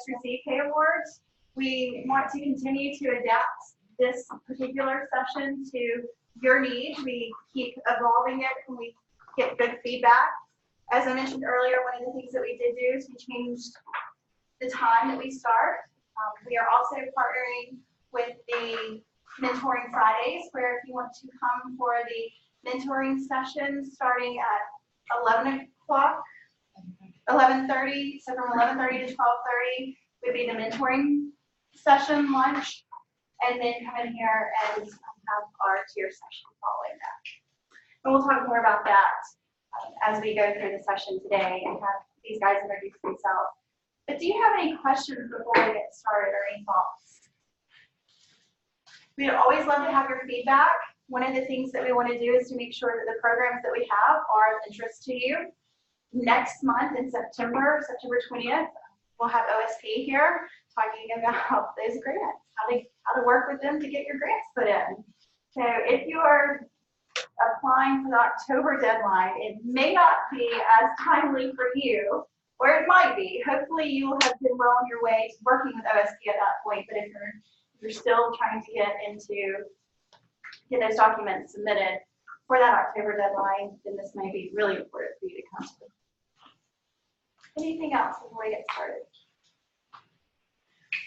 Industry CK Awards. We want to continue to adapt this particular session to your needs. We keep evolving it when we get good feedback. As I mentioned earlier, one of the things that we did do is we changed the time that we start. We are also partnering with the Mentoring Fridays, where if you want to come for the mentoring session starting at 11 o'clock, 11:30, so from 11:30 to 12:30 would be the mentoring session lunch, and then come in here and have our tier session following that. And we'll talk more about that as we go through the session today and have these guys introduce themselves. But do you have any questions before we get started or any thoughts? We'd always love to have your feedback. One of the things that we want to do is to make sure that the programs that we have are of interest to you. Next month in September 20th, we'll have OSP here talking about those grants, how to work with them to get your grants put in. So if you are applying for the October deadline, it may not be as timely for you, or it might be. Hopefully you will have been well on your way to working with OSP at that point, but if you're still trying to get those documents submitted for that October deadline, then this may be really important for you to come to. Anything else before we get started?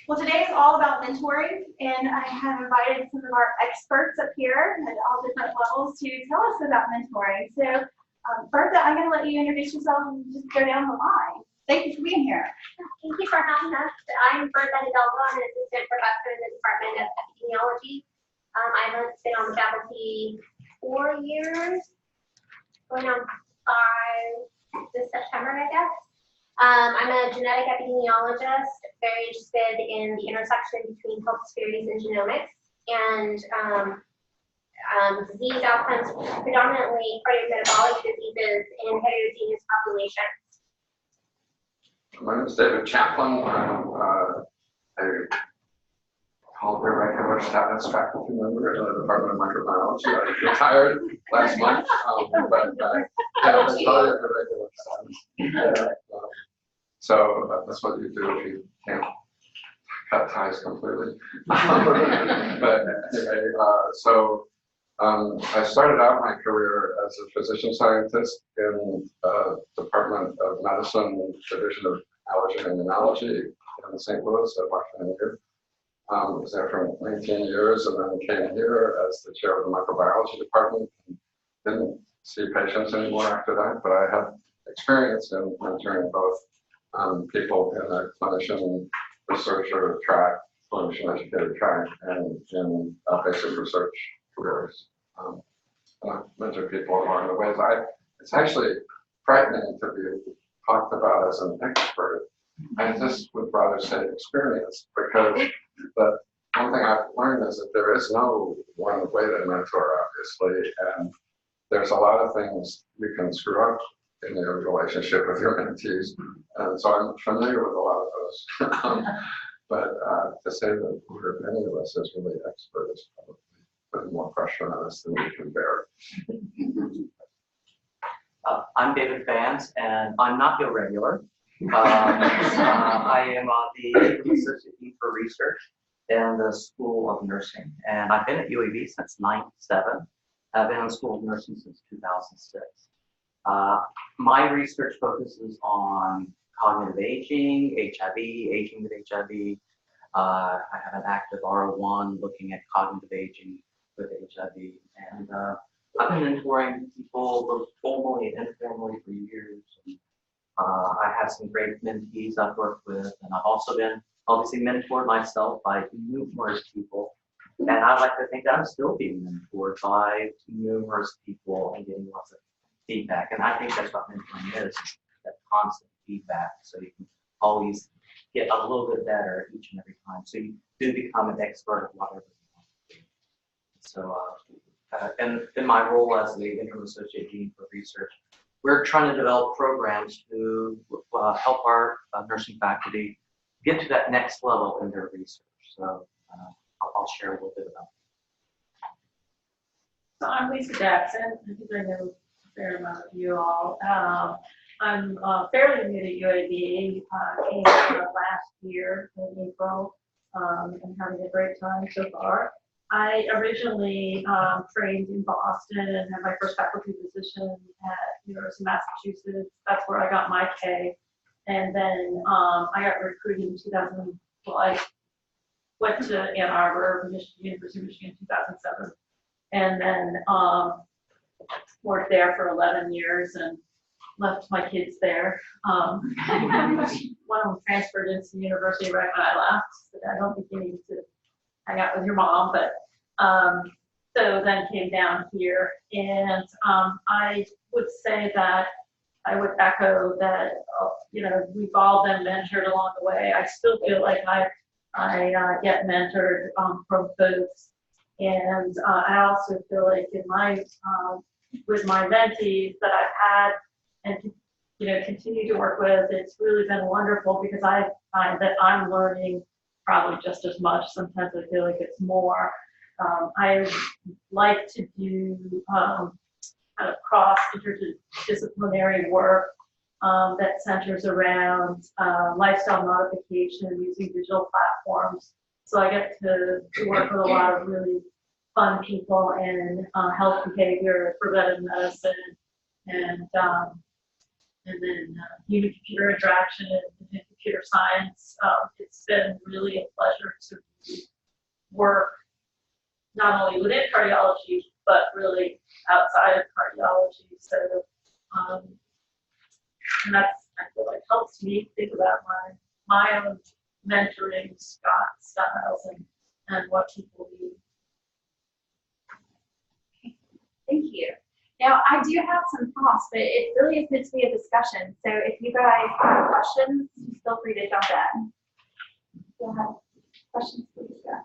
Well, today is all about mentoring, and I have invited some of our experts up here at all different levels to tell us about mentoring. So, Bertha, I'm going to let you introduce yourself and just go down the line. Thank you for being here. Thank you for having us. I'm Bertha Hidalgo. I'm an assistant professor in the Department of Epidemiology. I've been on the faculty 4 years, going on 5 this September, I guess. I'm a genetic epidemiologist, very interested in the intersection between health disparities and genomics and disease outcomes, predominantly cardiometabolic diseases in heterogeneous populations. My name is David Chaplin. I'm a Calder regular status faculty member in the Department of Microbiology. I retired last month, but yeah, I tell you the regular status. So that's what you do if you can't cut ties completely. But anyway, I started out my career as a physician scientist in the Department of Medicine, Division of Allergy and Immunology in St. Louis at Washington U. I was there for 19 years and then came here as the chair of the microbiology department. Didn't see patients anymore after that, but I had experience in mentoring both people in a clinician researcher track, clinician educator track, and in basic research careers. I mentor people along the ways. It's actually frightening to be talked about as an expert. I just would rather say experienced, because the one thing I've learned is that there is no one way to mentor, obviously, and there's a lot of things you can screw up in your relationship with your mentees, and so I'm familiar with a lot of those. But to say that any of us is really expert is probably putting more pressure on us than we can bear. I'm David Vance, and I'm not your regular. I am the Associate Dean for Research in the School of Nursing, and I've been at UAB since '97. I've been in the School of Nursing since 2006. My research focuses on cognitive aging, HIV, aging with HIV. I have an active R01 looking at cognitive aging with HIV, and I've been mentoring people both formally and informally for years. And, I have some great mentees I've worked with, and I've also been obviously mentored myself by numerous people. And I'd like to think that I'm still being mentored by numerous people and getting lots of feedback. And I think that's what mentoring is, that constant feedback. So you can always get a little bit better each and every time. So you do become an expert of whatever you want to do. So in my role as the Interim Associate Dean for Research, we're trying to develop programs to help our nursing faculty get to that next level in their research. So I'll share a little bit about that. So I'm Lisa Jackson. I think I know a fair amount of you all. I'm fairly new to UAB, came last year in April, and having a great time so far. I originally trained in Boston and had my first faculty position at University of Massachusetts. That's where I got my K. And then I got recruited in 2000. Well, I went to Ann Arbor, University of Michigan, 2007, and then worked there for 11 years and left my kids there. One of them transferred into the university right when I left. So I don't think you need to hang out with your mom, but so then came down here, and I would say that I would echo that, we've all been mentored along the way. I still feel like I get mentored from folks, and I also feel like in my with my mentees that I've had and continue to work with, it's really been wonderful because I find that I'm learning probably just as much. Sometimes I feel like it's more. I like to do kind of cross interdisciplinary work that centers around lifestyle modification using digital platforms. So I get to work with a lot of really fun people in health behavior, preventive medicine, and then human-computer interaction and computer science. It's been really a pleasure to work not only within cardiology, but really outside of cardiology. So, and that's, I feel like, helps me think about my own mentoring styles and what people need. Thank you. Now, I do have some thoughts, but it really is meant to be a discussion. So if you guys have questions, feel free to jump in. You'll have questions to discuss.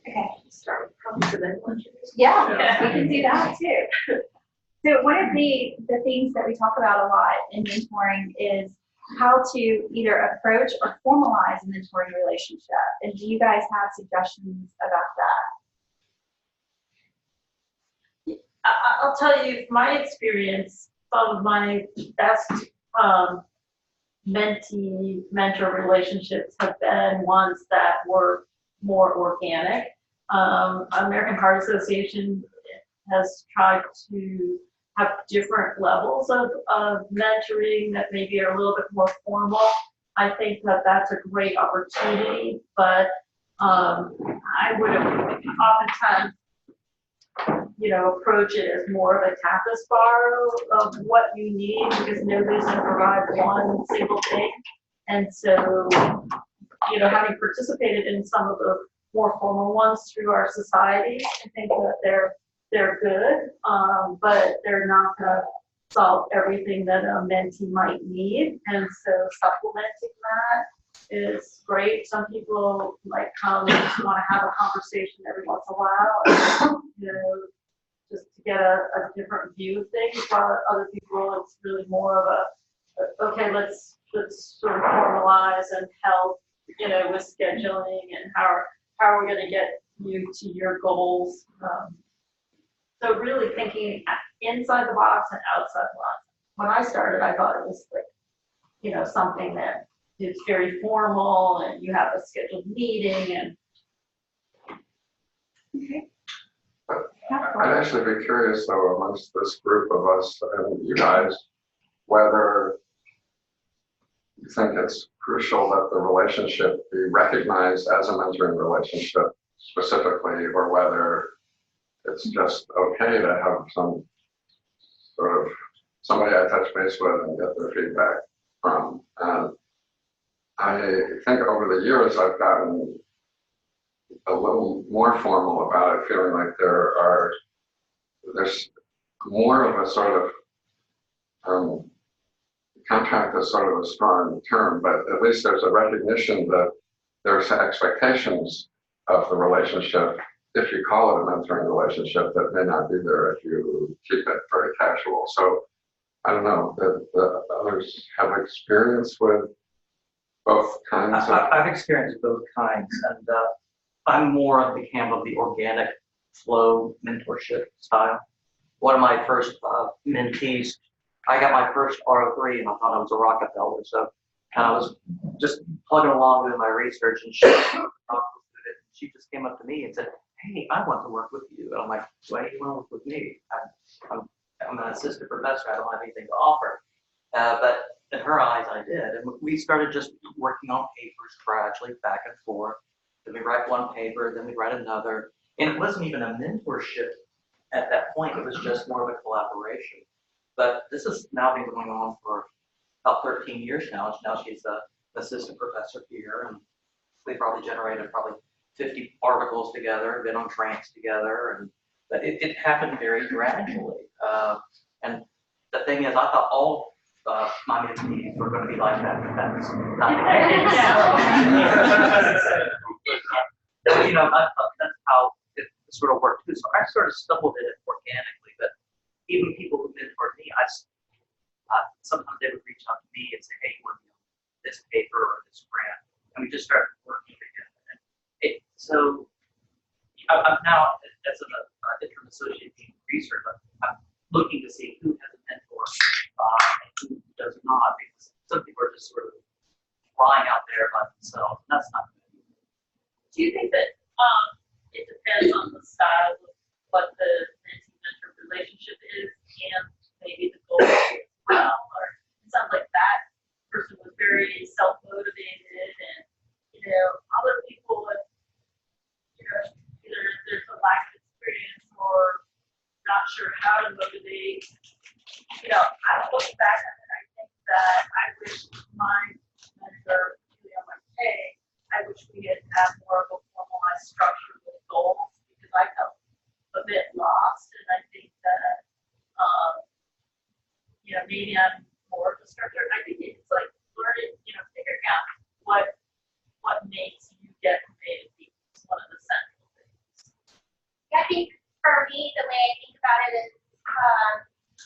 Okay. Start with probably Yeah, we can do that too. So one of the things that we talk about a lot in mentoring is how to either approach or formalize a mentoring relationship. And do you guys have suggestions about that? I'll tell you my experience. Some of my best mentee-mentor relationships have been ones that were more organic. American Heart Association has tried to have different levels of mentoring that maybe are a little bit more formal. I think that that's a great opportunity, but I would oftentimes approach it as more of a tapas bar of what you need, because nobody's going to provide one single thing. And so, having participated in some of the more formal ones through our society, I think that they're good, but they're not going to solve everything that a mentee might need. And so supplementing that is great. Some people like come and just want to have a conversation every once in a while, and, just to get a different view of things. While other people, it's really more of okay, let's sort of formalize and help, with scheduling and how are we going to get you to your goals. So really thinking inside the box and outside the box. When I started, I thought it was like, something that is very formal and you have a scheduled meeting and. Okay. I'd actually be curious, though, amongst this group of us and you guys, whether you think it's crucial that the relationship be recognized as a mentoring relationship specifically, or whether it's just okay to have some sort of somebody I touch base with and get their feedback from. And I think over the years I've gotten a little more formal about it, feeling like there's more of a sort of contract is sort of a strong term, but at least there's a recognition that there's expectations of the relationship, if you call it a mentoring relationship, that may not be there if you keep it very casual. So I don't know, that others have experience with both kinds of. I've experienced both kinds, and I'm more of the camp of the organic flow mentorship style. One of my first mentees I got my first RO3 and I thought I was a Rockefeller. So I was just plugging along with my research, and she just came up to me and said, "Hey, I want to work with you." And I'm like, "Why do you want to work with me? I'm an assistant professor. I don't have anything to offer." But in her eyes, I did. And we started just working on papers gradually, back and forth. Then we write one paper, then we write another. And it wasn't even a mentorship at that point. It was just more of a collaboration. But this has now been going on for about 13 years now. Now she's an assistant professor here, and we probably generated 50 articles together, been on tracks together, but it happened very gradually. And the thing is, I thought all my mentees were going to be like that, but that's not the case. That's how it sort of worked too. So I sort of stumbled in it organically, but even people who mentored me, sometimes they would reach out to me and say, "Hey, you want to do this paper or this grant?" And we just started working together. So I'm now, as an interim associate dean of research, I'm looking to see who has a mentor and who does not, because some people are just sort of flying out there by themselves, and that's not good. Do you think that it depends on the style of what the mentee-mentor relationship is, and maybe the goal as well? Or it sounds like that person was very self-motivated, and other people would, either there's a lack of experience or not sure how to motivate. I look back on it, I think that I wish my mentor, I wish we had had more of a formalized structure with goals, because I felt a bit lost, and I think that, maybe I'm more of a structure. I think it's like learning, figuring out what makes you get from A to B is one of the central things. I think for me, the way I think about it is,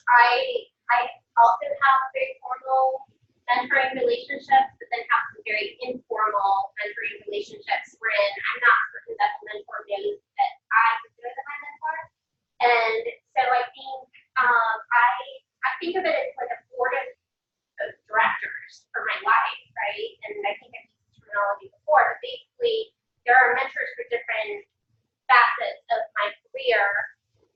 I also have very formal mentoring relationships, but then have some very informal mentoring relationships wherein I'm not certain that the mentor knows that I consider them my mentor. And so I think I think of it as like a board of directors for my life, right? And I think I've used this terminology before, but basically there are mentors for different facets of my career,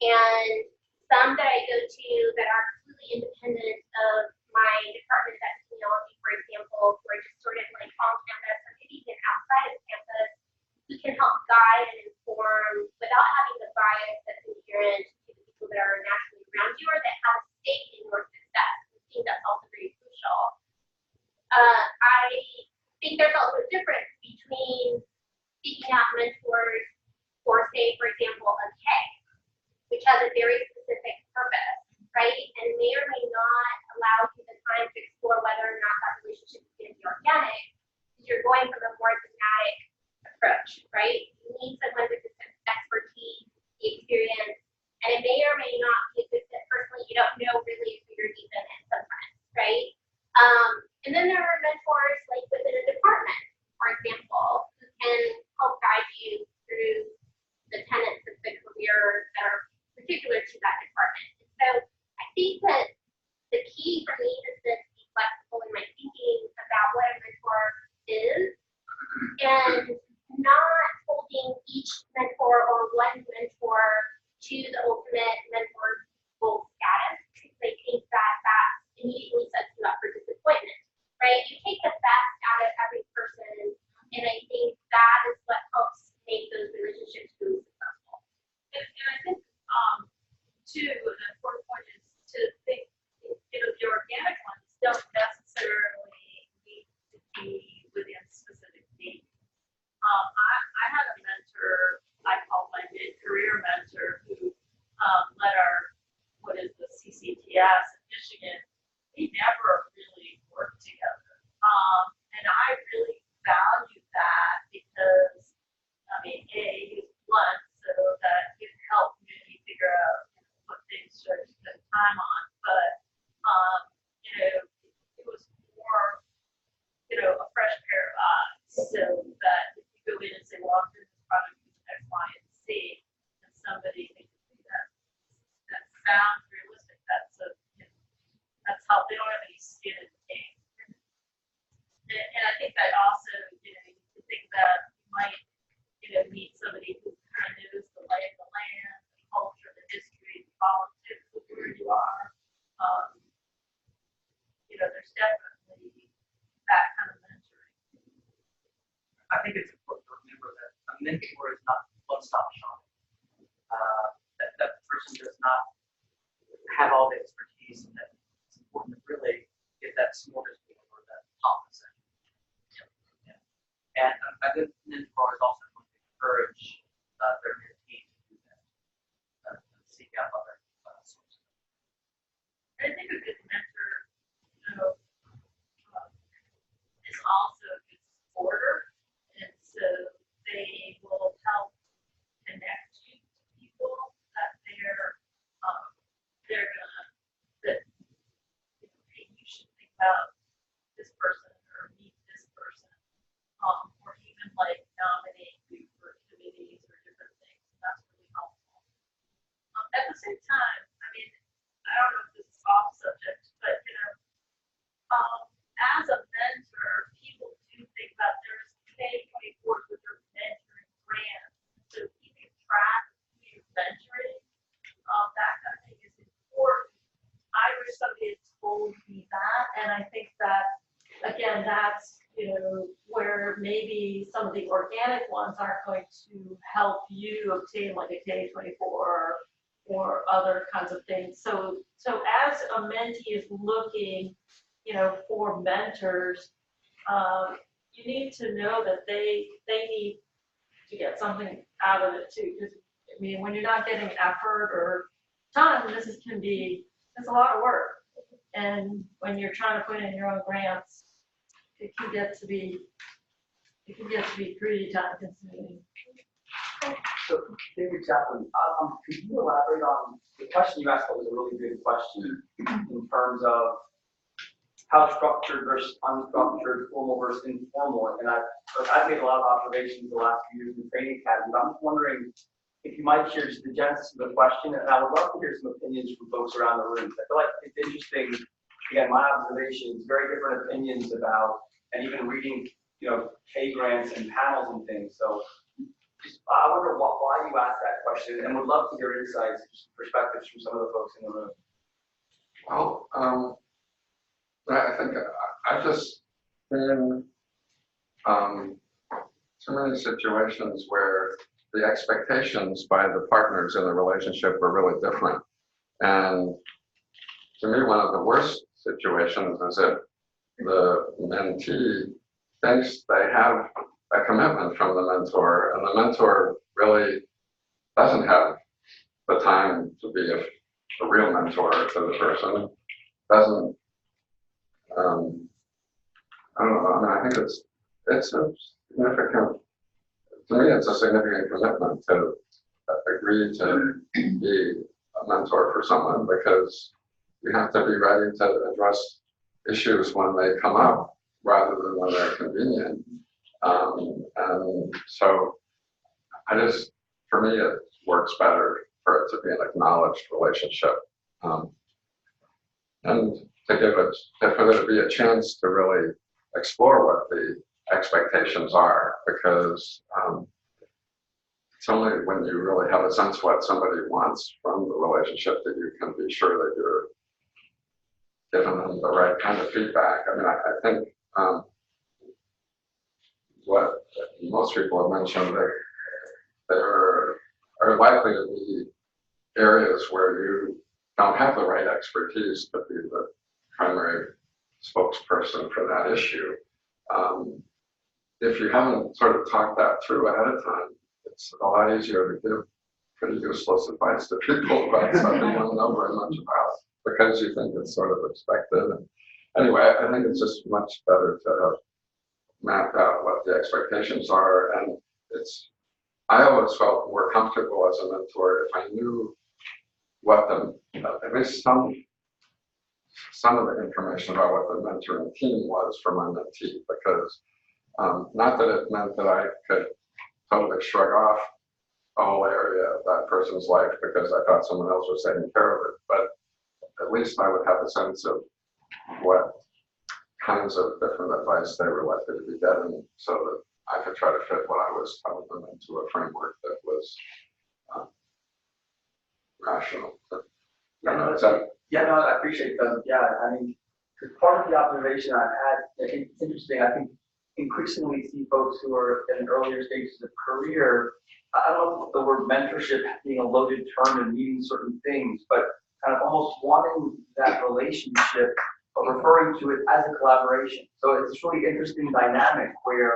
and some that I go to that are completely independent of my department of epidemiology, for example, who are just sort of like on campus or maybe even outside of campus, who can help guide and inform without having the bias that's inherent to the people that are naturally around you or that have a stake in your success. I think that's also very crucial. I think there's also a difference between seeking out mentors for, say, for example, a K, which has a very specific purpose, right? And may or may not allow you the time to explore whether or not that relationship is going to be organic, because you're going from a more thematic approach, right? You need someone with this expertise, the experience, and it may or may not be a good fit personally. You don't know really who you're deep in it sometimes, right? And then there are mentors like within a department, for example, who can help guide you through the tenets of the career that are particular to that department. And so I think that the key for me has been to be flexible in my thinking about what a mentor is, and not holding each mentor or one mentor to the ultimate mentor goal status, because I think that that immediately sets you up for disappointment, right? You take the best out of every person, and I think that is what helps make those relationships really successful. And I think, too, an important point is to think, the organic ones don't necessarily need to be within specific needs. I had a mentor, I call my mid-career mentor, who led what is the CCTS in Michigan. We never really worked together. And I really valued that because, he was blunt, so that it helped me figure out what things to spend time on. But, it was more, a fresh pair of eyes, so that if you go in and say, well, I'm doing this project with X, Y, and Z, and somebody thinks that sounds realistic, that's think it's important to remember that a mentor is not one-stop shop. That person does not have all the expertise, and that it's important to really get that smorgasbord or that opposite. Yeah. And a good mentor is also going to encourage their mentee to do that, seek out other sources. I think a good mentor, is also a good supporter, and so they will help connect you to people that they're gonna, that, hey, you should think about this person or meet this person, or even like nominate you for committees or different things. That's really helpful. At the same time, I mean, I don't know if this is off subject, but as a mentor, people do think about there's K-24s with their mentoring grants. So keeping track of who you're mentoring, that kind of thing is important. I wish somebody had told me that, and I think that, again, that's, where maybe some of the organic ones aren't going to help you obtain like a K-24 or other kinds of things. So as a mentee is looking, for mentors, you need to know that they need to get something out of it too. Because I mean, when you're not getting effort or time, it's a lot of work. And when you're trying to put in your own grants, it can get to be pretty time consuming. So, David Chaplin, could you elaborate on the question you asked? That was a really good question in terms of how structured versus unstructured, formal versus informal. And I've made a lot of observations the last few years in training academies. I'm just wondering if you might share just the genesis of the question, and I would love to hear some opinions from folks around the room. I feel like it's interesting. Again, my observations, very different opinions about, and even reading, K grants and panels and things. So I wonder why you asked that question, and would love to hear insights, just perspectives from some of the folks in the room. Well, I think I've just been too many situations where the expectations by the partners in the relationship are really different. And to me, one of the worst situations is if the mentee thinks they have a commitment from the mentor, and the mentor really doesn't have the time to be a real mentor to the person, doesn't, I don't know, I mean, I think it's a significant, to me, it's a significant commitment to agree to be a mentor for someone, because you have to be ready to address issues when they come up rather than when they're convenient. And so for me, it works better for it to be an acknowledged relationship. And for there to be a chance to really explore what the expectations are, because it's only when you really have a sense what somebody wants from the relationship that you can be sure that you're giving them the right kind of feedback. I mean, I think what most people have mentioned, that there are likely to be areas where you don't have the right expertise to be the primary spokesperson for that issue. If you haven't sort of talked that through ahead of time, it's a lot easier to give pretty useless advice to people about something you don't know very much about, because you think it's sort of expected. And anyway, I think it's just much better to have mapped out what the expectations are. And I always felt more comfortable as a mentor if I knew what at least some of the information about what the mentoring team was for my mentee, because not that it meant that I could totally shrug off a whole area of that person's life because I thought someone else was taking care of it, but at least I would have a sense of what kinds of different advice they were likely to be getting, so that I could try to fit what I was telling them into a framework that was rational. I appreciate that. Yeah, I mean, part of the observation I've had, it's interesting. I think increasingly see folks who are in earlier stages of career. I don't know if the word mentorship being a loaded term and meaning certain things, but kind of almost wanting that relationship, but referring to it as a collaboration. So it's this really interesting dynamic where,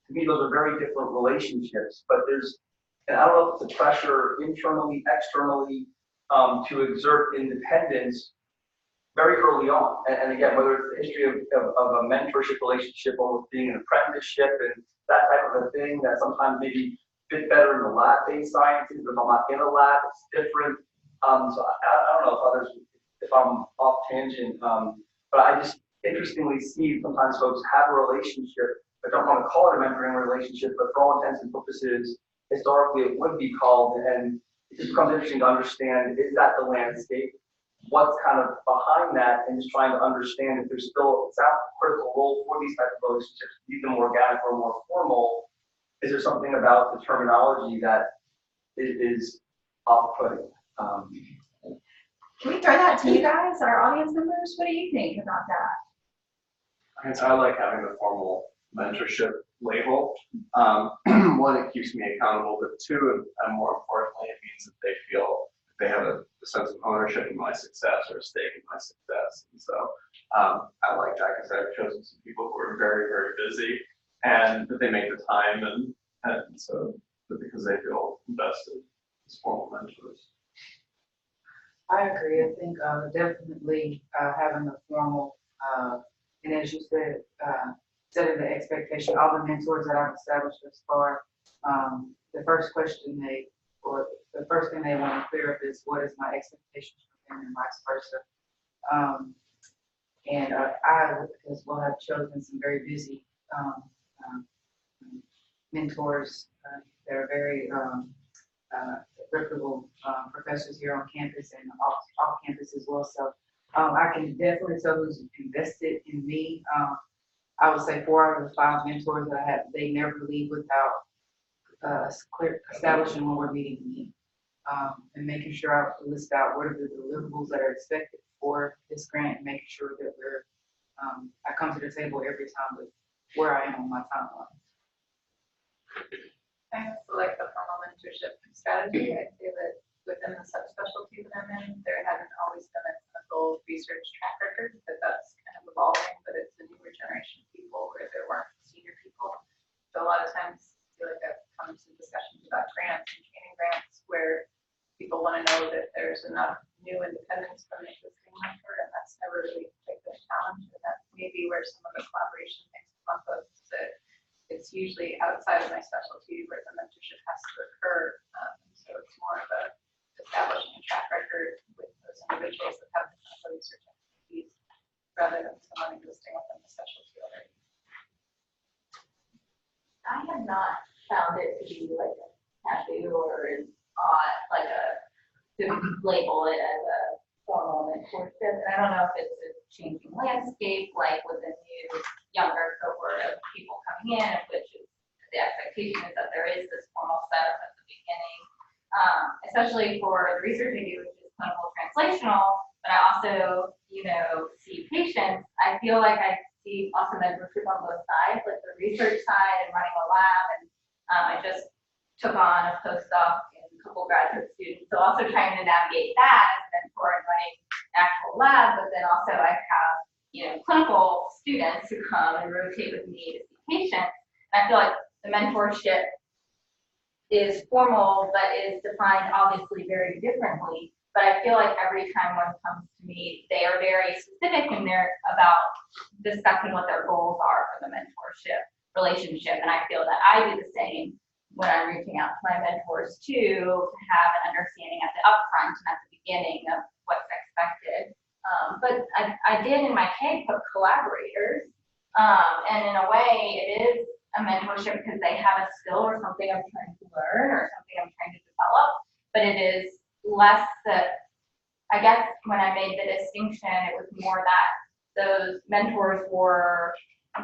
to me, those are very different relationships, but there's, and I don't know if it's a pressure internally, externally, to exert independence very early on. And again, whether it's the history of a mentorship relationship, almost being an apprenticeship and that type of a thing that sometimes maybe fit better in the lab-based sciences, but if I'm not in a lab, it's different. So I don't know if others, if I'm off tangent, but I just interestingly see sometimes folks have a relationship, but don't want to call it a mentoring relationship, but for all intents and purposes, historically it would be called, and it just becomes interesting to understand, is that the landscape? What's kind of behind that, and just trying to understand if there's still a critical role for these types of relationships, be them organic or more formal. Is there something about the terminology that is off-putting? Can we throw that to you guys, our audience members? What do you think about that? I like having the formal mentorship label. One, it keeps me accountable, but two, and more importantly, it means that they feel they have a sense of ownership in my success or a stake in my success. And so I like that because I've chosen some people who are very, very busy and that they make the time and so because they feel invested as formal mentors. I agree. I think definitely having a formal, and as you said, setting the expectation. All the mentors that I've established thus far, the first question the first thing they want to clear up is what is my expectations from them and vice versa. And I as well have chosen some very busy mentors that are very reputable professors here on campus and off campus as well. So I can definitely tell who's invested in me. I would say 4 out of the 5 mentors that I have, they never leave without establishing when we're meeting me. And making sure I list out what are the deliverables that are expected for this grant, and making sure that I come to the table every time with where I am on my timeline. I also like the formal mentorship strategy. I'd say that within the subspecialty that I'm in, there hasn't always been a clinical research track record, but that's kind of evolving, but it's a newer generation of people where there weren't senior people. So a lot of times I feel like I've come to discussions about grants and training grants where people want to know that there's enough new independence from the existing mentor, and that's never really quite the challenge. And that's maybe where some of the collaboration things come up with, that it's usually outside of my specialty where the mentorship has to occur. So it's more of a establishing a track record with those individuals that have the research expertise rather than someone existing within the specialty already. I have not found it to be like a taboo or an odd, like to label it as a formal mentorship. And I don't know if it's a changing landscape, like with a new, younger cohort of people coming in, of which the expectation is that there is this formal setup at the beginning, especially for the research I do, which is clinical translational. But I also, see patients. I feel like I see also mentorship on both sides, like the research side and running a lab. And I just took on a postdoc and a couple graduate students. So also trying to navigate that as a mentor and running an actual lab, but then also I have, clinical students who come and rotate with me to see patients. And I feel like the mentorship is formal, but is defined obviously very differently. But I feel like every time one comes to me, they are very specific and they're about discussing what their goals are for the mentorship relationship. And I feel that I do the same when I'm reaching out to my mentors too, to have an understanding at the upfront and at the beginning of what's expected. But I did in my K put collaborators, and in a way it is a mentorship because they have a skill or something I'm trying to learn or something I'm trying to develop, but it is less that, I guess when I made the distinction, it was more that those mentors were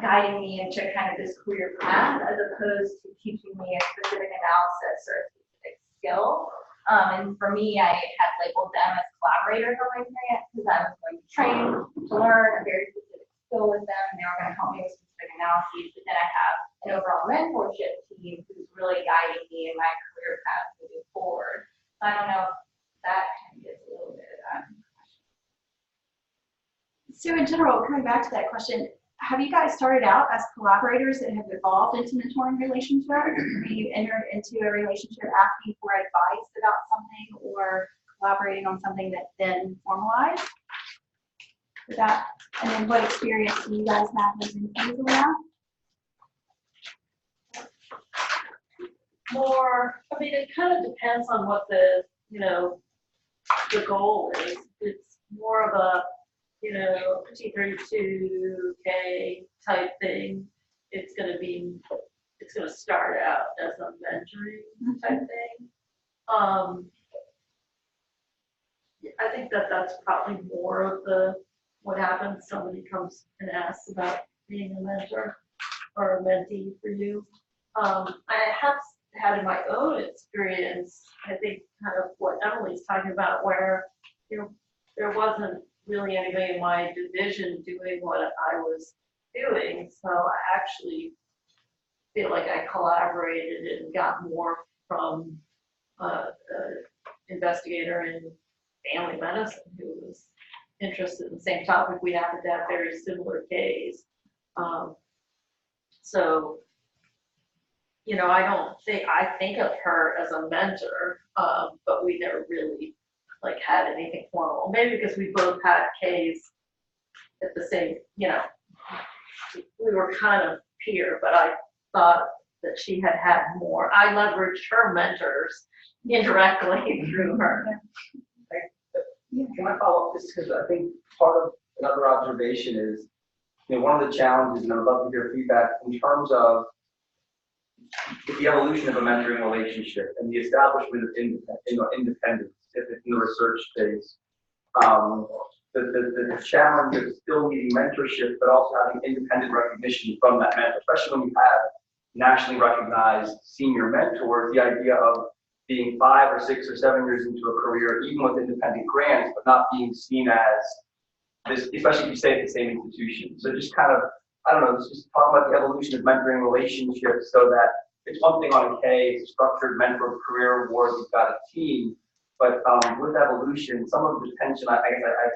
guiding me into kind of this career path as opposed to teaching me a specific analysis or a specific skill. And for me, I had labeled them as collaborators on my grant because I was going to train to learn a very specific skill with them, and they were going to help me with specific analyses, but then I have an overall mentorship team who's really guiding me in my career path moving forward. So I don't know if that kind of gets a little bit of that. So in general, coming back to that question, have you guys started out as collaborators that have evolved into mentoring relationships? Have you entered into a relationship asking for advice about something or collaborating on something that then formalized? That, and then what experience do you guys have as influencers around? More, I mean, it kind of depends on what the, you know, the goal is. It's more of a, you know, T32K type thing. It's going to start out as a mentoring type thing. I think that that's probably more of what happens. Somebody comes and asks about being a mentor or a mentee for you. I have had in my own experience, I think kind of what Emily's talking about, where, you know, there wasn't really anybody in my division doing what I was doing. So I actually feel like I collaborated and got more from an investigator in family medicine who was interested in the same topic. We happened to have very similar case. So, you know, I think of her as a mentor, but we never really like had anything formal. Maybe because we both had K's at the same, you know, we were kind of peer, but I thought that she had more. I leveraged her mentors indirectly through her. Can I follow up just because I think part of another observation is, you know, one of the challenges, and I'd love to hear feedback in terms of the evolution of a mentoring relationship and the establishment of independence, if it's in the research phase. The challenge of still needing mentorship, but also having independent recognition from that mentor, especially when you have nationally recognized senior mentors, the idea of being 5 or 6 or 7 years into a career, even with independent grants, but not being seen as this, especially if you stay at the same institution. So just kind of, I don't know, let's just talk about the evolution of mentoring relationships so that it's one thing on a K, it's a structured mentor career award, you've got a team, but with evolution, some of the tension I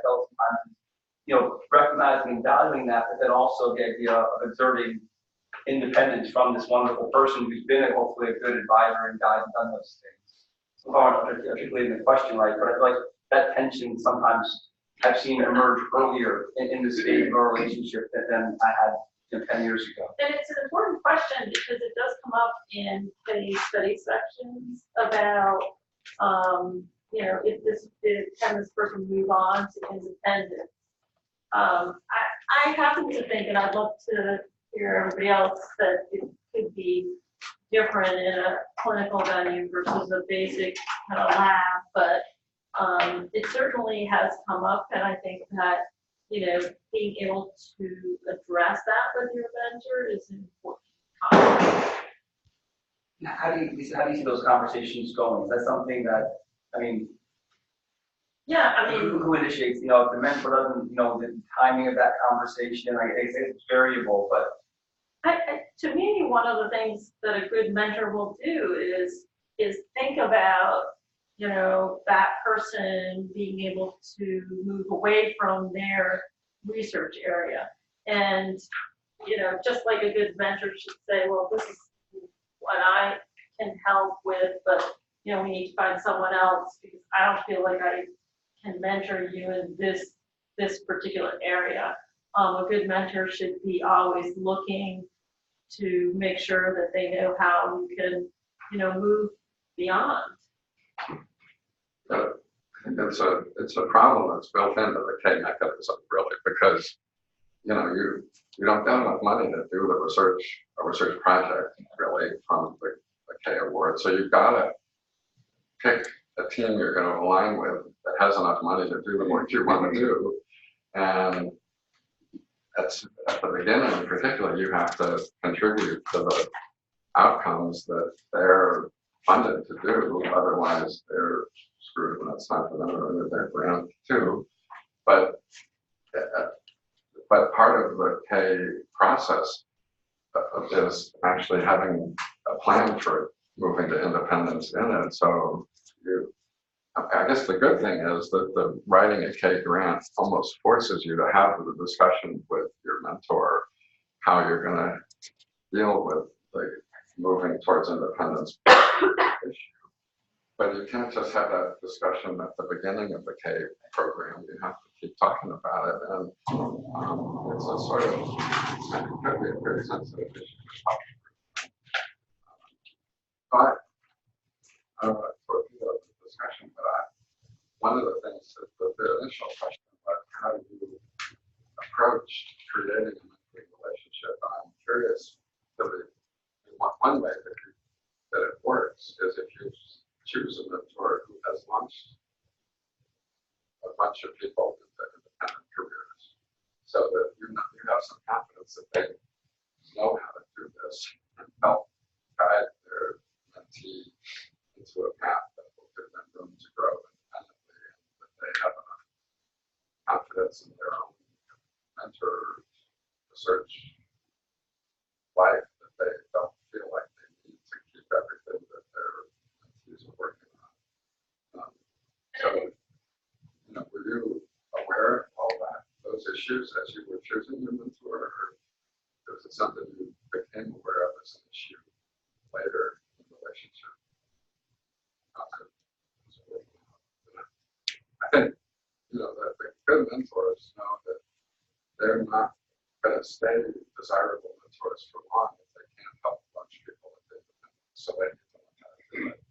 felt sometimes, you know, recognizing and valuing that, but then also the idea of exerting independence from this wonderful person who's been hopefully a good advisor and guide and done those things. So I don't articulate the question right, but I feel like that tension sometimes I've seen emerge earlier in the stage of our relationship than I had, you know, 10 years ago. And it's an important question because it does come up in the study sections about, you know, can this person move on to independence? I happen to think, and I'd love to hear everybody else, that it could be different in a clinical venue versus a basic kind of lab, but it certainly has come up, and I think that, you know, being able to address that with your mentor is an important topic. How do you see those conversations going? Is that something that, I mean, Yeah, I mean, who initiates, you know, if the mentor doesn't, you know, the timing of that conversation, like they say it's variable, but to me, one of the things that a good mentor will do is think about, you know, that person being able to move away from their research area. And, you know, just like a good mentor should say, well, this is what I can help with, but, you know, we need to find someone else because I don't feel like I can mentor you in this particular area. A good mentor should be always looking to make sure that they know how you can, you know, move beyond. But it's a problem that's built into the K mechanism, really, because, you know, you don't get enough money to do a research project, really, from the K award. So you've got to pick a team you're going to align with that has enough money to do the work you want to do. And at the beginning, in particular, you have to contribute to the outcomes that they're funded to do. Otherwise, they're screwed when it's time for them to renew their grant too. But part of the K process is actually having a plan for moving to independence in it. So I guess the good thing is that the writing a K grant almost forces you to have the discussion with your mentor, how you're going to deal with the moving towards independence issue. But you can't just have that discussion at the beginning of the K program. You have to keep talking about it, and it's a sort of, it could be a very sensitive issue to talk about. But I don't want to throw the discussion, but one of the things that the initial question was, how do you approach creating a mentoring relationship? I'm curious, one way that it works is if you choose a mentor who has launched a bunch of people into independent careers, so that you have some confidence that they know how to do this and help guide their mentee into a path that will give them room to grow independently, and that they have enough confidence in their own mentor research life that they don't feel like they need to keep everything that their mentees are working on. So, were you aware of all those issues as you were choosing your mentor, or was it something you became aware of as an issue later in the relationship? I think, that the good mentors know that they're not going to stay desirable mentors for long if they can't help a bunch of people with independence. So they need to learn how to do it.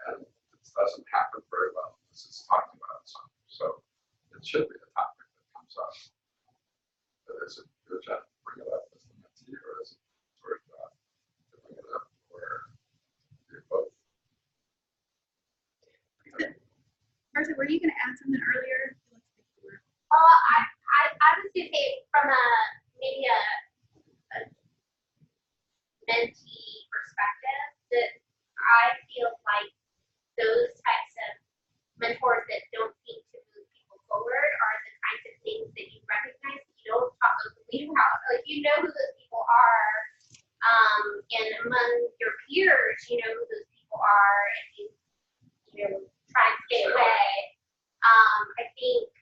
And it doesn't happen very well unless it's talked about some. So it should be a topic that comes up. But is it your job to bring it up as the mentee, or is it your job to bring it up, or you both? Martha, were you going to add something earlier? I was gonna say from maybe a mentee perspective, that I feel like those types of mentors that don't seem to move people forward are the kinds of things that you recognize that you don't talk openly about. Like, you know who those people are, and among your peers, you know who those people are, and you try and stay away. I think,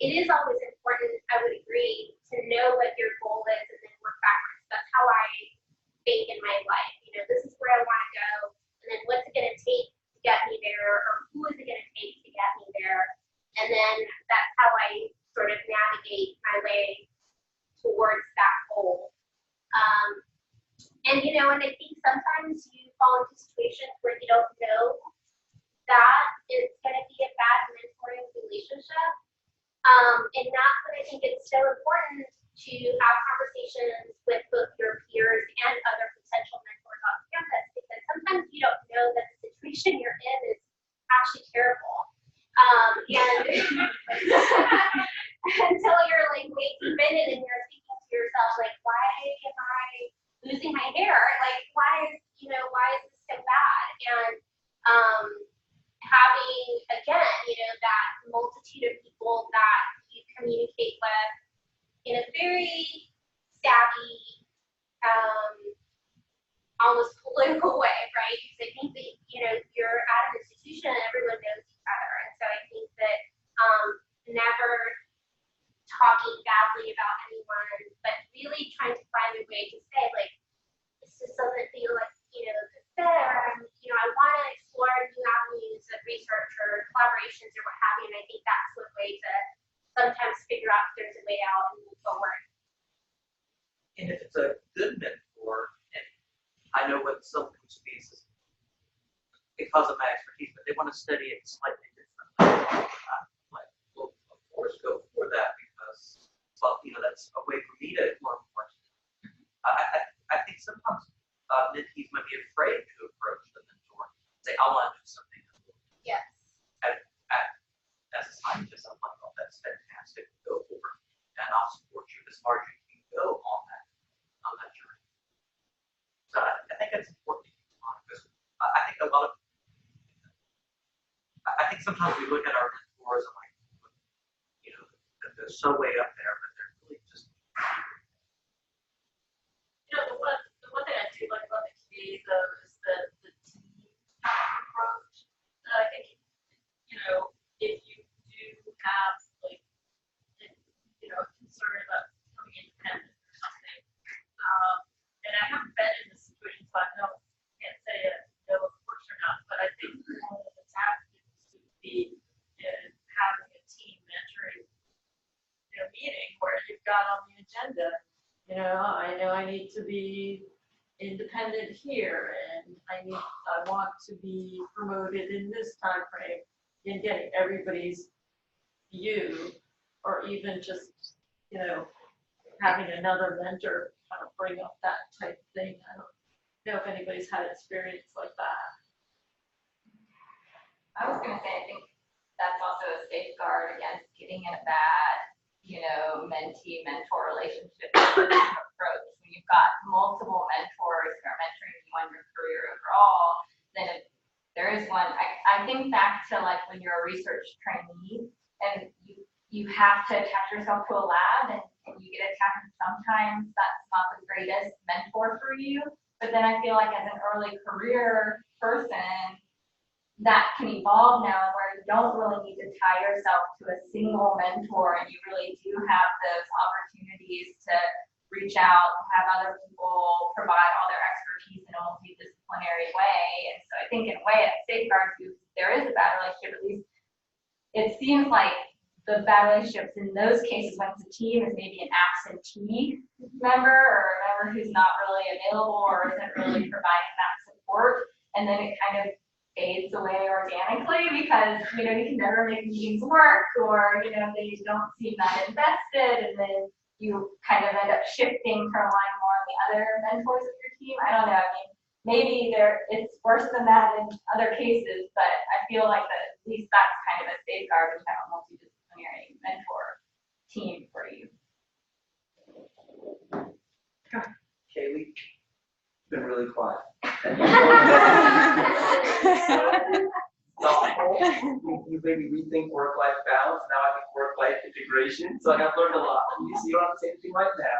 it is always important, I would agree, to know what your goal is and then work backwards. That's how I think in my life. This is where I want to go, and then what's it going to take to get me there, or who is it going to take to get me there? And then that's how I sort of navigate my way towards that goal. And I think sometimes you fall into situations where you don't know that it's going to be a bad mentoring relationship. And that's what I think it's so important to have conversations with both your peers and other potential mentors on campus, because sometimes you don't know that the situation you're in is actually terrible. And until you're like way deep in it and you're thinking to yourself, like, why am I losing my hair? Like, why is this so bad? And having, again, that multitude of people that you communicate with in a very savvy, almost political way, right? Because I think that, you're at an institution and everyone knows each other. And so I think that never talking badly about anyone, but really trying to find a way to say, like, this just doesn't feel like, fair. And, I want to explore new avenues of research or collaborations or what have you. And I think that's one way to sometimes figure out if there's a way out and move forward. And if it's a good mentor, and I know what silicon speaks is because of my expertise, but they want to study it slightly differently. We'll of course go for that because, that's a way for me to learn more. I think sometimes mentees might be afraid to approach the mentor and say, I want to do something. Yes. As a scientist, I'm like, oh, that's fantastic. Go for it. And I'll support you as far as you can go on that journey. So I think that's important to keep in mind, because I think sometimes we look at our mentors and that they're so way up there, but they're really just to be independent here, and I want to be promoted in this time frame, and getting everybody's view, or even just, having another mentor kind of bring up that type of thing. I don't know if anybody's had experience like that. I was gonna say, I think that's also a safeguard against getting in a bad, mentee-mentor relationship approach. When you've got multiple mentors who are mentoring you on your career overall, then if there is one, I think back to like when you're a research trainee and you have to attach yourself to a lab and you get attached, and sometimes that's not the greatest mentor for you. But then I feel like as an early career person, that can evolve now where you don't really need to tie yourself to a single mentor, and you really do have those opportunities to reach out, have other people provide all their expertise in a multidisciplinary way. And so I think in a way it safeguards you. There is a bad relationship, at least it seems like the bad relationships in those cases when it's a team is maybe an absentee member or a member who's not really available or isn't really providing that support. And then it kind of fades away organically because, you can never make meetings work, or, they don't seem that invested, and then you kind of end up shifting to relying more on the other mentors of your team. I don't know. I mean, maybe it's worse than that in other cases, but I feel like that at least that's kind of a safeguard to have a multidisciplinary mentor team for you. Kaylee, been really quiet. You made me rethink work-life balance. Now I think work-life integration. So I've learned a lot. You don't have to say anything right now,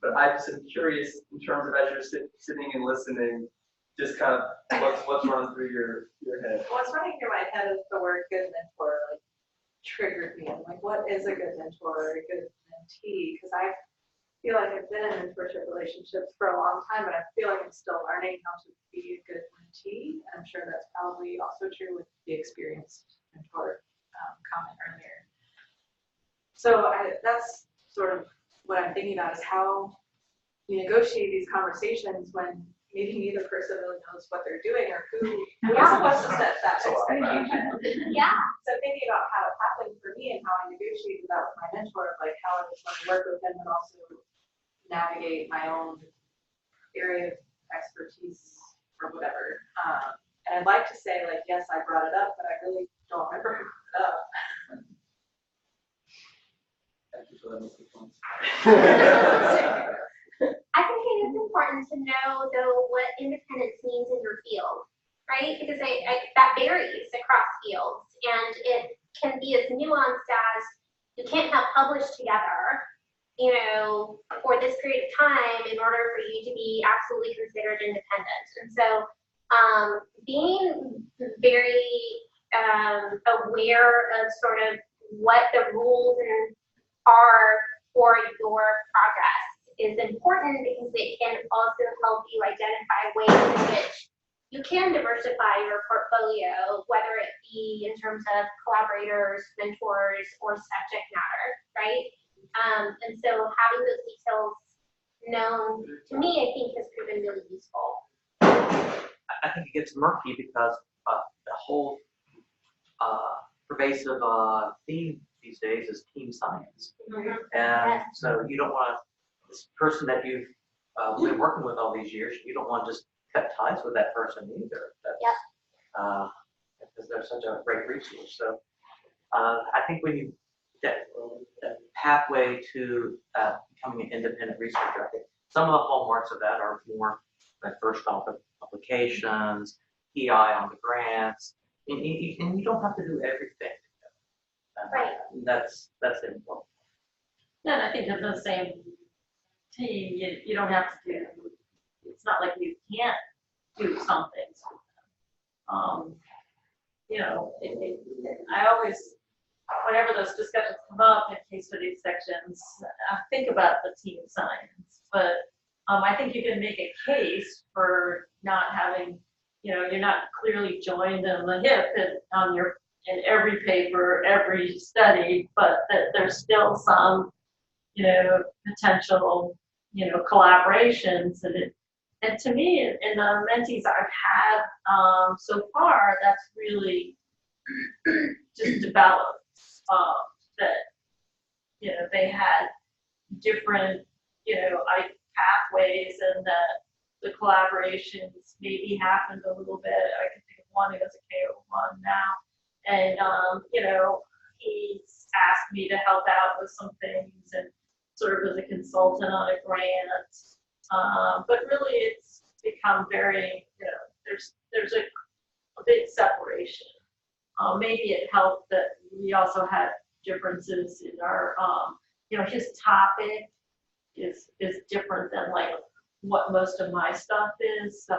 but I just am curious in terms of as you're sitting and listening, just kind of what's running through your head. What's running through my head is the word good mentor, like triggered me. I'm like, what is a good mentor or a good mentee? Because I feel like I've been in mentorship relationships for a long time, but I feel like I'm still learning how to be a good mentee. I'm sure that's probably also true with the experienced mentor comment earlier. So that's sort of what I'm thinking about, is how you negotiate these conversations when maybe neither person really knows what they're doing or who's supposed to set that expectation. Yeah. So thinking about how it happened for me and how I negotiated that with my mentor, like how I was going to work with him, but also navigate my own area of expertise or whatever. And I'd like to say, like, yes, I brought it up, but I really don't remember who brought it up. Thank you for that. I think it is important to know, though, what independence means in your field, right? Because that varies across fields, and it can be as nuanced as you can't have published together, for this period of time in order for you to be absolutely considered independent. And so being very aware of sort of what the rules are for your progress is important, because it can also help you identify ways in which you can diversify your portfolio, whether it be in terms of collaborators, mentors, or subject matter, right? And so having those details known, to me, I think has proven really useful. I think it gets murky because the whole pervasive theme these days is team science. Mm-hmm. And so you don't want this person that you've been working with all these years, you don't want to just cut ties with that person either. That's, because they're such a great resource. So I think when you that pathway to becoming an independent researcher, I think some of the hallmarks of that are more like first off applications, PI on the grants, and you don't have to do everything. Right. That's important. Yeah, and I think in the same team, you don't have to do, it's not like you can't do some things. I always, whenever those discussions come up in case study sections, I think about the team science, but I think you can make a case for not having, you're not clearly joined on the hip in every paper, every study, but that there's still some, potential collaborations, and to me, in the mentees I've had so far, that's really just developed. That they had different pathways, and that the collaborations maybe happened a little bit. I can think of one who has a KO1 now, and he's asked me to help out with some things and serve as a consultant on a grant. But really, it's become very, there's a big separation. Maybe it helped that we also had differences in our, his topic is different than like what most of my stuff is. So